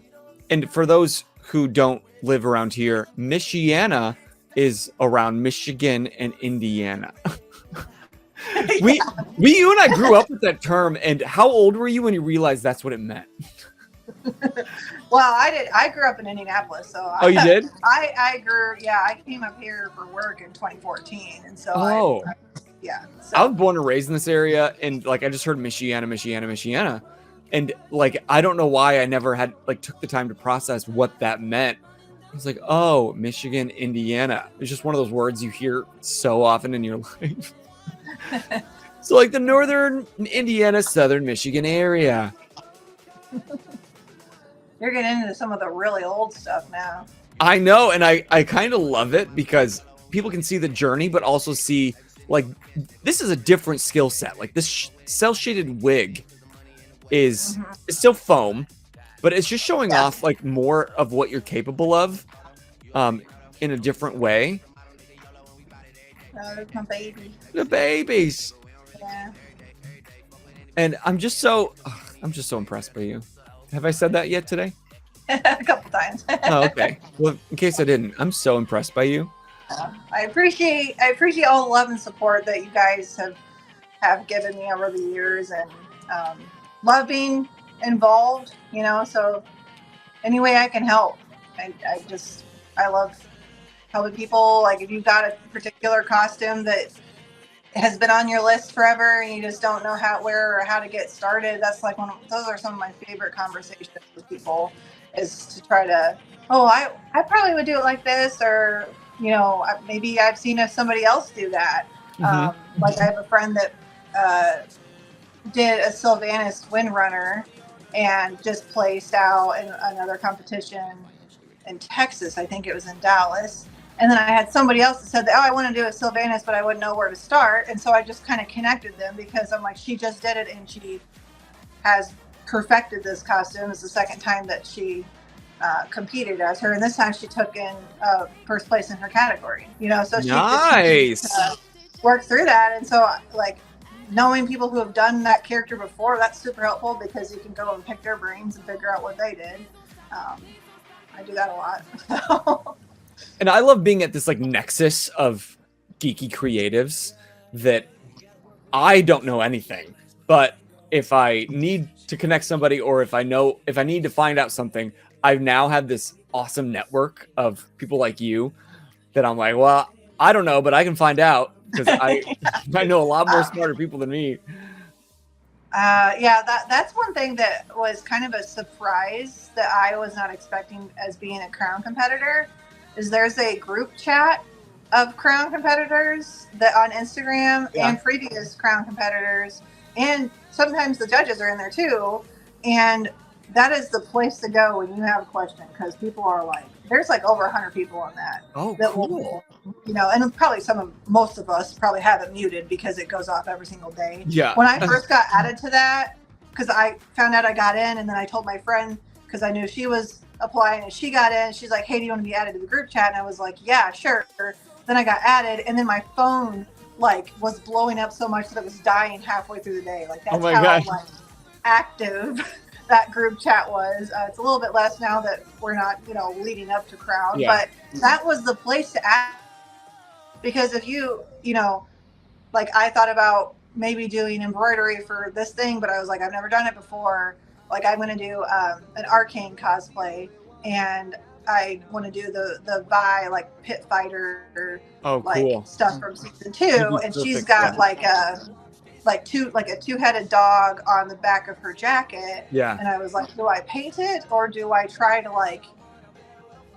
for those who don't live around here, Michiana is around Michigan and Indiana. You and I grew up with that term. And how old were you when you realized that's what it meant? Well, I grew up in Indianapolis, so you did? I came up here for work in 2014, and so So. I was born and raised in this area, and like I just heard Michiana, and like I don't know why I never had took the time to process what that meant. I was like, oh, Michigan, Indiana. It's just one of those words you hear so often in your life. So like the northern Indiana, southern Michigan area. You're getting into some of the really old stuff now. I know, and I kind of love it because people can see the journey, but also see like this is a different skill set. Like this cell shaded wig is it's still foam, but it's just showing off like more of what you're capable of in a different way. Oh, my baby. The babies. Yeah. And I'm just so impressed by you. Have I said that yet today? A couple times. Oh, okay. Well, in case I didn't, I'm so impressed by you. I appreciate all the love and support that you guys have given me over the years, and love being involved. You know, so any way I can help, I love helping people. Like if you've got a particular costume that has been on your list forever and you just don't know where or how to get started, that's like those are some of my favorite conversations with people, is to try to, I probably would do it like this, or you know, maybe I've seen somebody else do that. Like I have a friend that did a Sylvanas Windrunner and just placed out in another competition in Texas. I think it was in Dallas. And then I had somebody else that said that, I want to do a Sylvanas, but I wouldn't know where to start. And so I just kind of connected them, because I'm like, she just did it and she has perfected this costume. It's the second time that she competed as her. And this time she took in first place in her category, you know, so she just worked through that. And so like knowing people who have done that character before, that's super helpful, because you can go and pick their brains and figure out what they did. I do that a lot. And I love being at this like nexus of geeky creatives that I don't know anything, but if I need to connect somebody, or if I need to find out something, I've now had this awesome network of people like you that I'm like, well, I don't know, but I can find out, because I know a lot more smarter people than me. That's one thing that was kind of a surprise that I was not expecting as being a Crown competitor, is there's a group chat of Crown competitors that on Instagram and previous Crown competitors, and sometimes the judges are in there too. And that is the place to go when you have a question, because people are like there's like over 100 people on that. Oh, that cool. will, you know, and probably most of us probably have it muted because it goes off every single day. Yeah. When I first got added to that, because I found out I got in, and then I told my friend, because I knew she was applying, and she got in. She's like, "Hey, do you want to be added to the group chat?" And I was like, "Yeah, sure." Then I got added, and then my phone like was blowing up so much that it was dying halfway through the day. Like, that's how like active that group chat was. It's a little bit less now that we're not, you know, leading up to crowd, but that was the place to add, because if you know, like I thought about maybe doing embroidery for this thing, but I was like, I've never done it before. Like, I'm going to do an arcane cosplay, and I want to do the Vi, like pit fighter, like stuff from season 2, and she's got like a two-headed dog on the back of her jacket. Yeah. And I was like, do I paint it, or do I try to like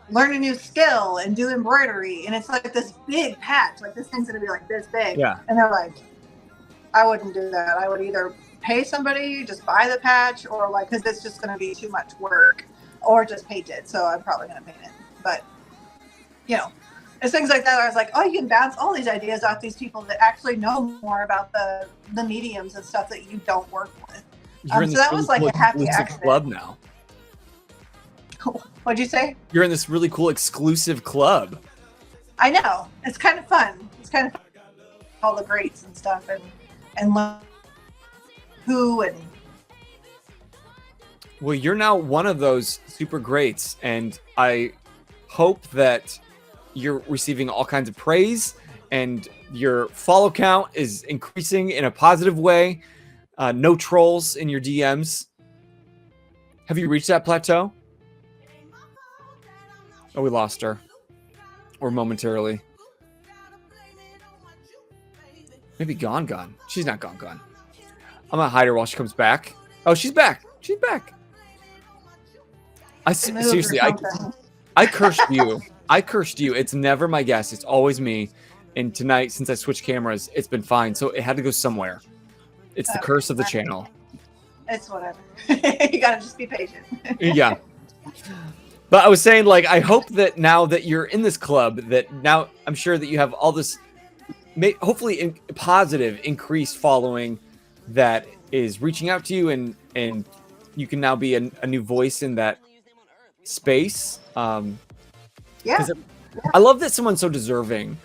learn a new skill and do embroidery? And it's like this big patch, like this thing's gonna be like this big. Yeah. And they're like, I wouldn't do that. I would either pay somebody, just buy the patch, or like, because it's just gonna be too much work, or just paint it. So I'm probably gonna paint it. But you know, it's things like that. I was like, oh, you can bounce all these ideas off these people that actually know more about the mediums and stuff that you don't work with. So that was like a happy accident. Club now. What'd you say? You're in this really cool exclusive club. I know. It's kind of fun. It's kind of fun. All the greats and stuff, and who and. Well, you're now one of those super greats, and I hope that you're receiving all kinds of praise, and your follow count is increasing in a positive way. No trolls in your DMs. Have you reached that plateau? Oh, we lost her. Or momentarily. Maybe gone. She's not gone. I'm gonna hide her while she comes back. Oh, she's back. She's back. Seriously, I cursed you. I cursed you. It's never my guest. It's always me. And tonight, since I switched cameras, it's been fine. So it had to go somewhere. It's the curse of the channel. It's whatever. You gotta just be patient. Yeah. But I was saying, like, I hope that now that you're in this club, that now I'm sure that you have all this, hopefully positive increased following that is reaching out to you, and you can now be a new voice in that space. Yeah. I love that someone so deserving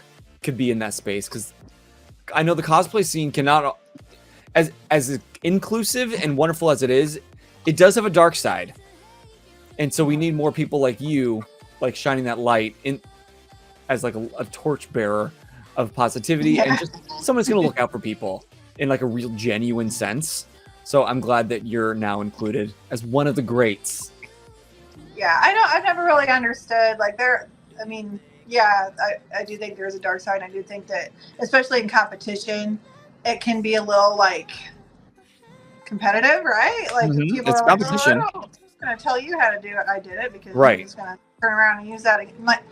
could be in that space, because I know the cosplay scene cannot, as inclusive and wonderful as it is, it does have a dark side. And so we need more people like you, like shining that light in as like a torch bearer of positivity, and just someone who's going to look out for people in like a real genuine sense. So I'm glad that you're now included as one of the greats. Yeah, I know. I've never really understood like I do think there's a dark side. I do think that, especially in competition, it can be a little like competitive, right? Like people it's are competition. Like, oh, I'm going to tell you how to do it. I did it because right. I'm just going to turn around and use that again. Like,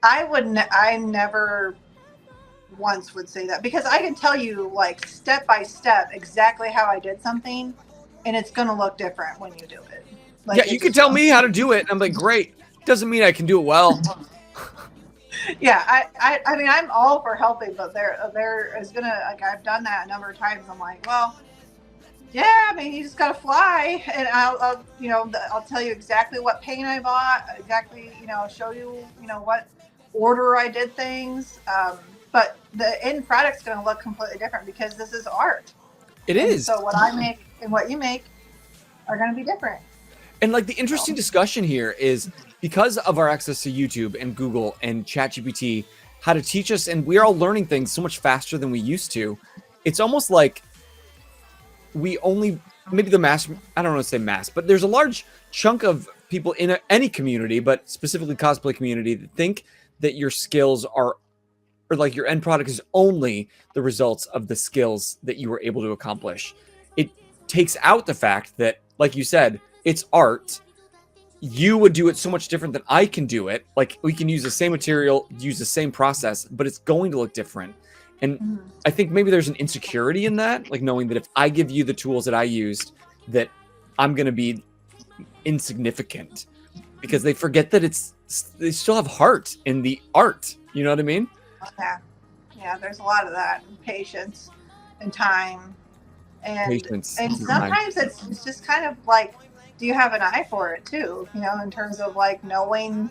I never once would say that, because I can tell you like step by step exactly how I did something, and it's going to look different when you do it. Like, yeah, you can tell me how to do it, and I'm like, great. Doesn't mean I can do it well. Yeah, I mean, I'm all for helping, but there is gonna, like, I've done that a number of times. I'm like, well, yeah, I mean, you just gotta fly, and I'll tell you exactly what paint I bought, exactly, show you, what order I did things. But the end product's gonna look completely different because this is art. It is. So what I make and what you make are gonna be different. And like the interesting discussion here is, because of our access to YouTube and Google and ChatGPT, how to teach us, and we're all learning things so much faster than we used to. It's almost like we only, maybe the mass, I don't want to say mass, but there's a large chunk of people in any community, but specifically cosplay community, that think that your skills are, or like your end product is only the results of the skills that you were able to accomplish. It takes out the fact that, like you said, it's art. You would do it so much different than I can do it. Like, we can use the same material, use the same process, but it's going to look different. And I think maybe there's an insecurity in that, like knowing that if I give you the tools that I used, that I'm going to be insignificant, because they forget that it's they still have heart in the art. You know what I mean? Yeah, there's a lot of that, and patience and time, and Time. sometimes it's just kind of like, do you have an eye for it too? You know, in terms of like knowing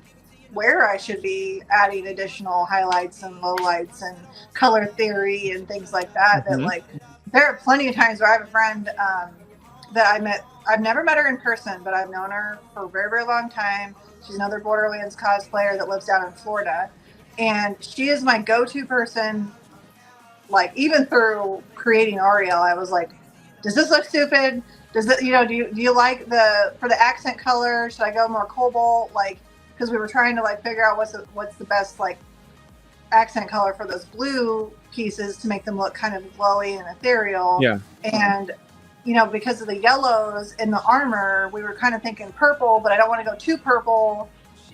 where I should be adding additional highlights and lowlights and color theory and things like that. That like, there are plenty of times where I have a friend that I met. I've never met her in person, but I've known her for a very, very long time. She's another Borderlands cosplayer that lives down in Florida. And she is my go-to person. Like, even through creating Ariel, I was like, does this look stupid? Does it, do you like for the accent color? Should I go more cobalt? Like, because we were trying to like figure out what's the best like accent color for those blue pieces to make them look kind of glowy and ethereal. Yeah. And because of the yellows in the armor, we were kind of thinking purple, but I don't want to go too purple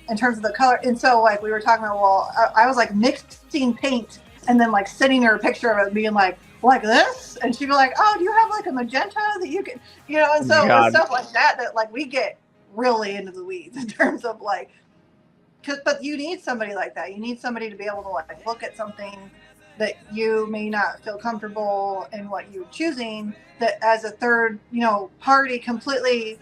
in terms of the color. And so like we were talking about, well, I was like mixing paint and then like sending her a picture of it being like this. And she'd be like, oh, do you have like a magenta that you can, and so stuff like that like we get really into the weeds in terms of like, but you need somebody like that. You need somebody to be able to like look at something that you may not feel comfortable in what you're choosing, that as a third, party completely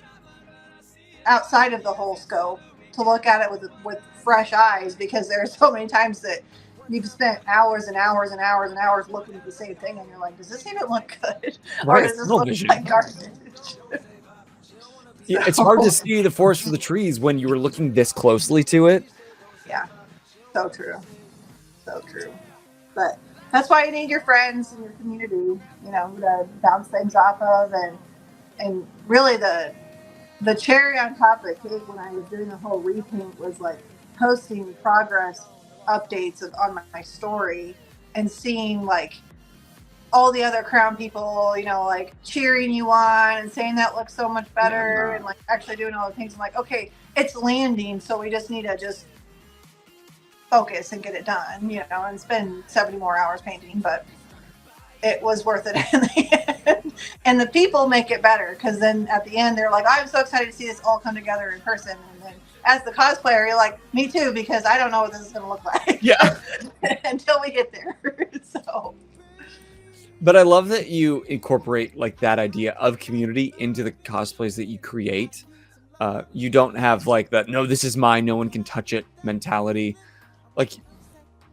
outside of the whole scope, to look at it with fresh eyes, because there are so many times that you've spent hours and hours and hours and hours looking at the same thing and you're like, does this even look good? Right, or does this look like garbage? Yeah, it's hard to see the forest for the trees when you were looking this closely to it. Yeah, so true. So true. But that's why you need your friends and your community, to bounce things off of. And really the cherry on top of the cake when I was doing the whole repaint was like posting progress updates on my story and seeing like all the other crown people, like cheering you on and saying that looks so much better, and like actually doing all the things. I'm like, okay, it's landing, so we just need to just focus and get it done, and spend 70 more hours painting, but it was worth it in the end. And the people make it better, because then at the end they're like, I'm so excited to see this all come together in person. And then as the cosplayer, you're like, me too, because I don't know what this is going to look like. Yeah. until we get there. So. But I love that you incorporate like that idea of community into the cosplays that you create. You don't have like that, no, this is mine, no one can touch it mentality. Like,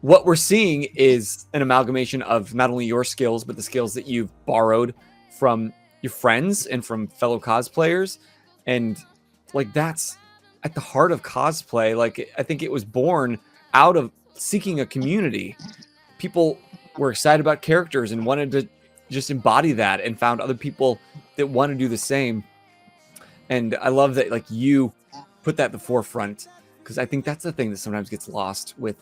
what we're seeing is an amalgamation of not only your skills, but the skills that you've borrowed from your friends and from fellow cosplayers. And like, that's at the heart of cosplay. Like, I think it was born out of seeking a community. People were excited about characters and wanted to just embody that, and found other people that want to do the same. And I love that like you put that at the forefront, because I think that's the thing that sometimes gets lost with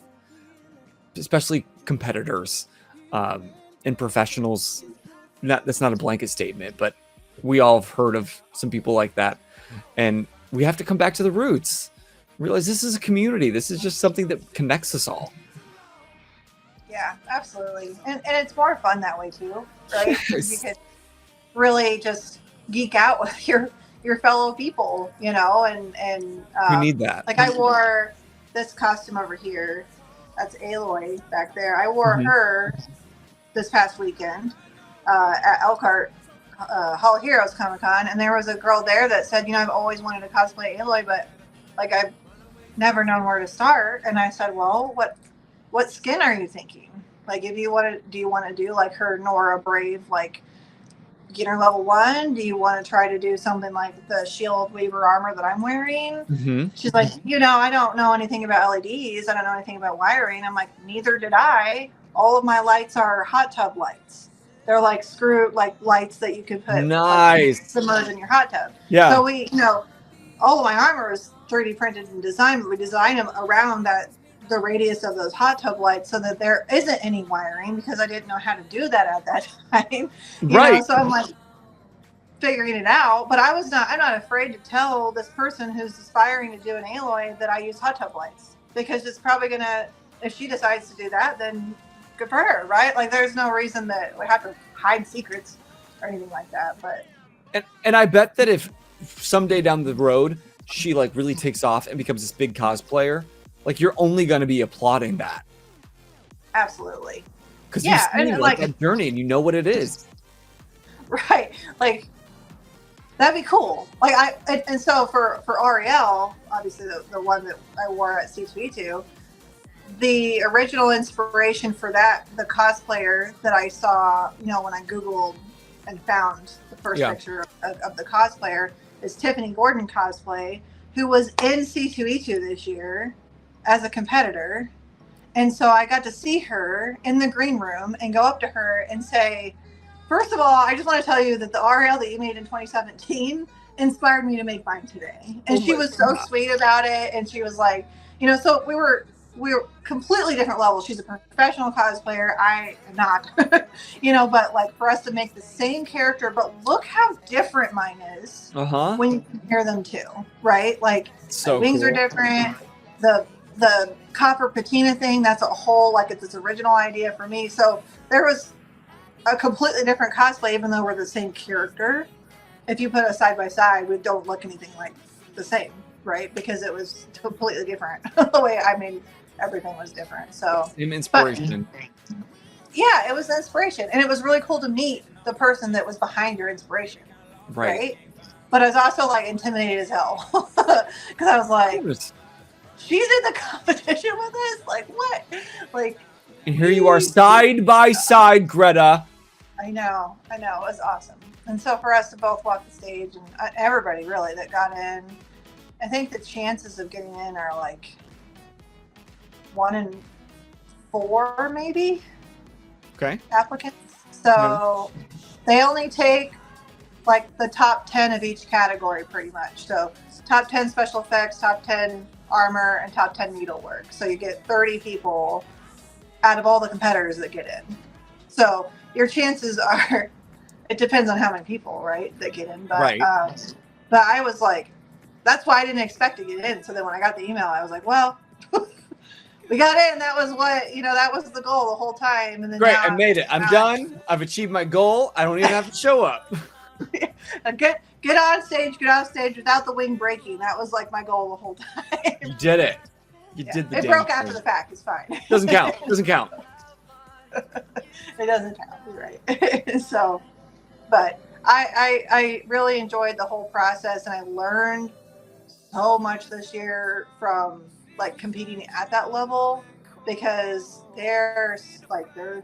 especially competitors and professionals. That's not a blanket statement, but we all have heard of some people like that. And we have to come back to the roots, realize this is a community. This is just something that connects us all. Yeah, absolutely. And it's more fun that way too, right? Yes. You could really just geek out with your fellow people, and we need that. Like I wore this costume over here. That's Aloy back there. I wore her this past weekend at Elkhart Hall of Heroes Comic Con, and there was a girl there that said, I've always wanted to cosplay Aloy, but like I've never known where to start. And I said, well, what skin are you thinking? Like, if you do you want to do like her Nora Brave, like beginner level 1? Do you want to try to do something like the Shield Weaver armor that I'm wearing? She's like, I don't know anything about LEDs. I don't know anything about wiring. I'm like, neither did I. All of my lights are hot tub lights. They're like lights that you can put submerged in your hot tub. Yeah. So we, all of my armor is 3D printed and designed, but we design them around the radius of those hot tub lights so that there isn't any wiring, because I didn't know how to do that at that time. Right. So I'm like figuring it out, but I'm not afraid to tell this person who's aspiring to do an Aloy that I use hot tub lights, because it's probably gonna, if she decides to do that, then good for her, right? Like, there's no reason that we have to hide secrets or anything like that. But and I bet that if someday down the road she like really takes off and becomes this big cosplayer, like you're only going to be applauding that. Absolutely. Because Yeah, you've seen and like that journey and you know what it is. Right. Like, that'd be cool. Like and so for Ariel, obviously the one that I wore at C2E2, the original inspiration for that, the cosplayer that I saw, you know, when I Googled and found the first picture of the cosplayer, is Tiffany Gordon cosplay, who was in C2E2 this year as a competitor. And so I got to see her in the green room and go up to her and say, first of all, I just want to tell you that the RL that you made in 2017 inspired me to make mine today. And she was so sweet about it. And she was like, you know, so we were completely different levels. She's a professional cosplayer. I am not, you know, but like for us to make the same character, but look how different mine is when you compare them to, right? Like so wings cool. are different. The copper patina thing, that's a whole, like, it's this original idea for me. So there was a completely different cosplay, even though we're the same character. If you put us side by side, we don't look anything like the same, right? Because it was completely different. The way I made everything was different. So same inspiration. But, yeah, it was an inspiration. And it was really cool to meet the person that was behind your inspiration. Right? But I was also like intimidated as hell. Because I was like, she's in the competition with us? Like, what? Like, and here you are side by side, Greta. I know. It was awesome. And so for us to both walk the stage, and everybody really that got in, I think the chances of getting in are like 1 in 4, maybe. Okay. Applicants. So they only take like the top 10 of each category pretty much. So top 10 special effects, top 10 armor, and top 10 needlework. So you get 30 people out of all the competitors that get in. So your chances are, it depends on how many people, right, that get in. But but I was like, that's why I didn't expect to get in. So then when I got the email, I was like, well, we got in. That was what, you know, that was the goal the whole time. And then great, I made it. I'm done. I've achieved my goal. I don't even have to show up. Get on stage without the wing breaking. That was like my goal the whole time. You did it. You did the It broke after the fact. It's fine. Doesn't count. Doesn't count. It doesn't count. You're right. So, but I really enjoyed the whole process, and I learned so much this year from like competing at that level, because they're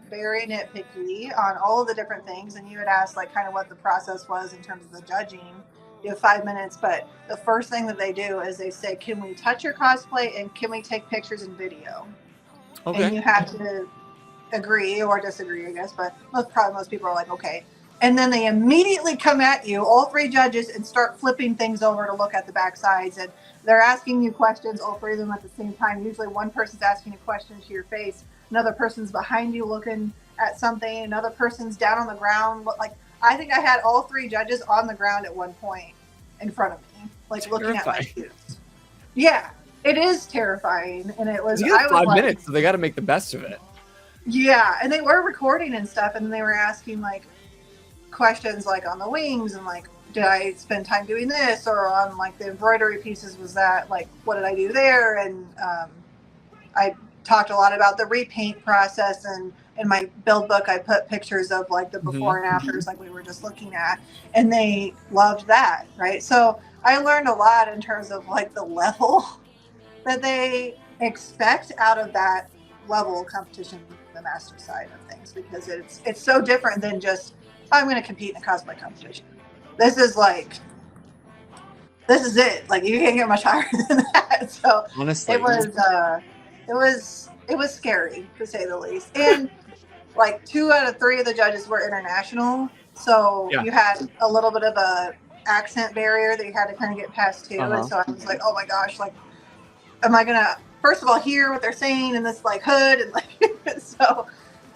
very nitpicky on all of the different things. And you had asked like kind of what the process was in terms of the judging. You have 5 minutes, but the first thing that they do is they say, can we touch your cosplay and can we take pictures and video? Okay. And you have to agree or disagree, I guess, but most people are like, okay. And then they immediately come at you, all 3 judges, and start flipping things over to look at the back sides. And they're asking you questions, all 3 of them at the same time. Usually one person's asking a question to your face, another person's behind you looking at something, another person's down on the ground. Like, I think I had all 3 judges on the ground at one point in front of me, like looking at my shoes. Yeah, it is terrifying. And it was, you got 5 minutes, so they got to make the best of it. Yeah, and they were recording and stuff, and they were asking like questions like on the wings and like, did I spend time doing this, or on like the embroidery pieces, was that like, what did I do there? And I talked a lot about the repaint process, and in my build book I put pictures of like the before and afters, like we were just looking at, and they loved that, right? So I learned a lot in terms of like the level that they expect out of that level of competition, the master side of things, because it's so different than just, I'm going to compete in a cosplay competition. This is it. Like, you can't get much higher than that. So honestly, it was scary, to say the least. And like 2 out of 3 of the judges were international, so you had a little bit of a accent barrier that you had to kind of get past too. And so I was like, oh my gosh, like, am I gonna first of all hear what they're saying in this like hood, and like so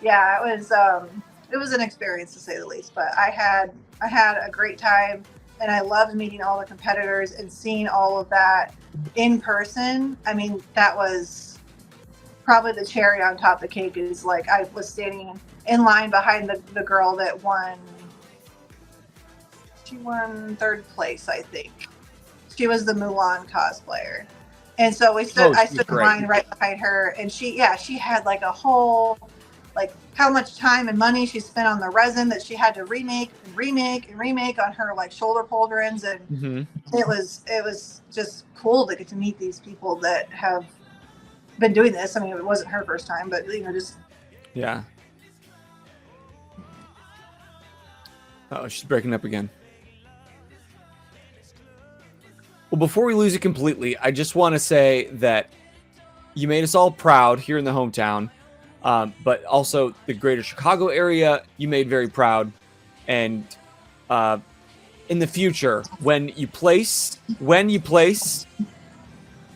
yeah, it was an experience, to say the least. But I had a great time, and I loved meeting all the competitors and seeing all of that in person. I mean, that was probably the cherry on top of the cake. Is like, I was standing in line behind the girl that won. She won 3rd place, I think. She was the Mulan cosplayer. And so I she's stood in great. line right behind her, and she had like a whole, like how much time and money she spent on the resin that she had to remake on her like shoulder pauldrons, and it was just cool to get to meet these people that have been doing this. I mean, it wasn't her first time, but just yeah. Oh, she's breaking up again. Well, before we lose it completely, I just want to say that you made us all proud here in the hometown, but also the greater Chicago area you made very proud. And in the future, when you place,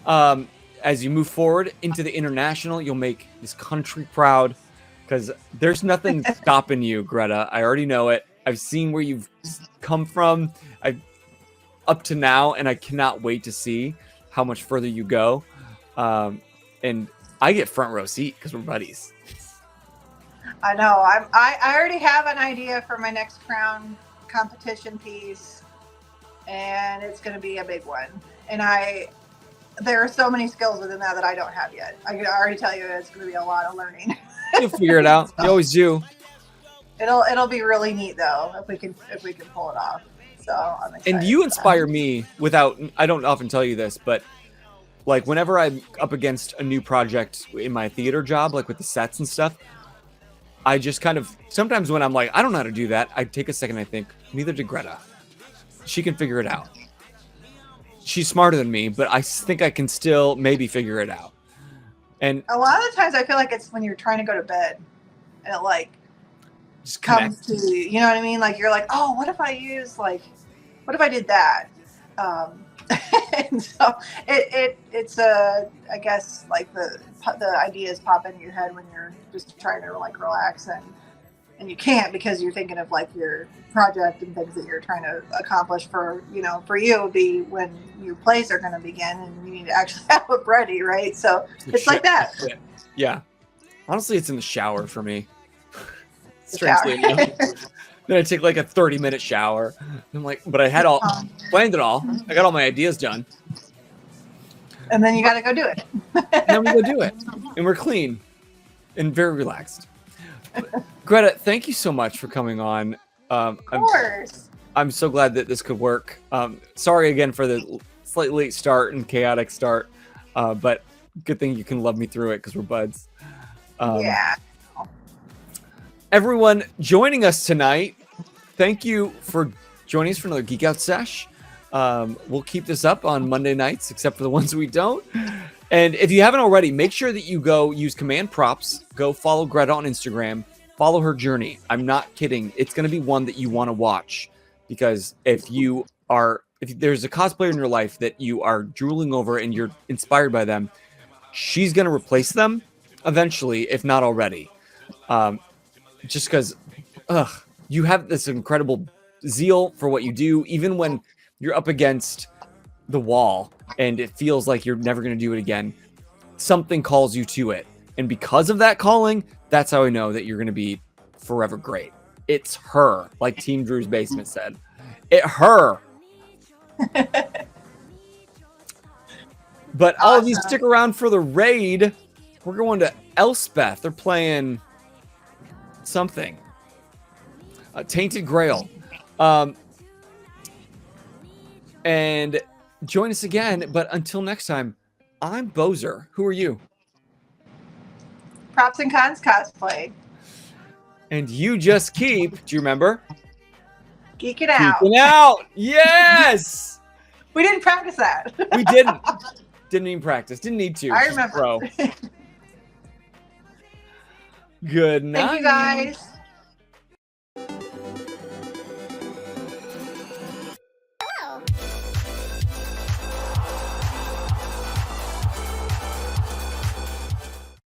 as you move forward into the international, you'll make this country proud, because there's nothing stopping you, Greta. I already know it. I've seen where you've come from. Up to now, and I cannot wait to see how much further you go. And I get front row seat because we're buddies. I know. I already have an idea for my next crown competition piece, and it's going to be a big one. And there are so many skills within that I don't have yet. I can already tell you it's going to be a lot of learning. You'll figure it out. You always do. It'll be really neat though if we can pull it off. So I'm excited. And you inspire me without, I don't often tell you this, but like whenever I'm up against a new project in my theater job, like with the sets and stuff, I just kind of, sometimes when I'm like, I don't know how to do that, I take a second, I think, neither did Greta. She can figure it out. She's smarter than me, but I think I can still maybe figure it out. And a lot of the times I feel like it's when you're trying to go to bed and it like just comes to you, you know what I mean? Like you're like, oh, what if I did that? And so it's I guess like the ideas pop into your head when you're just trying to like relax, and you can't because you're thinking of like your project and things that you're trying to accomplish for you would be when your plays are going to begin and you need to actually have it ready, right? So it's like that. Yeah. Honestly, it's in the shower for me. Strangely enough. Then I take like a 30-minute shower. I'm like, but I had planned it all. I got all my ideas done. And then you got to go do it. And then we go do it. And we're clean and very relaxed. Greta, thank you so much for coming on. Of course. I'm so glad that this could work. Sorry again for the slightly late start and chaotic start. But good thing you can love me through it because we're buds. Yeah. Everyone joining us tonight, thank you for joining us for another Geek Out Sesh. We'll keep this up on Monday nights, except for the ones we don't. And if you haven't already, make sure that you go use Command Props. Go follow Greta on Instagram. Follow her journey. I'm not kidding. It's going to be one that you want to watch, because if there's a cosplayer in your life that you are drooling over and you're inspired by them, she's going to replace them eventually, if not already. Just because, you have this incredible zeal for what you do, even when you're up against the wall and it feels like you're never going to do it again. Something calls you to it. And because of that calling, that's how I know that you're going to be forever great. It's her, like Team Drew's Basement said. Her. But all of you stick around for the raid. We're going to Elspeth. They're playing something. Tainted Grail. And join us again. But until next time, I'm Boser. Who are you? Props and Cons Cosplay. And you just keep, do you remember? Geeking out. Geeking out. Yes. We didn't practice that. We didn't. Didn't even practice. Didn't need to. I remember. Good night. Thank you guys.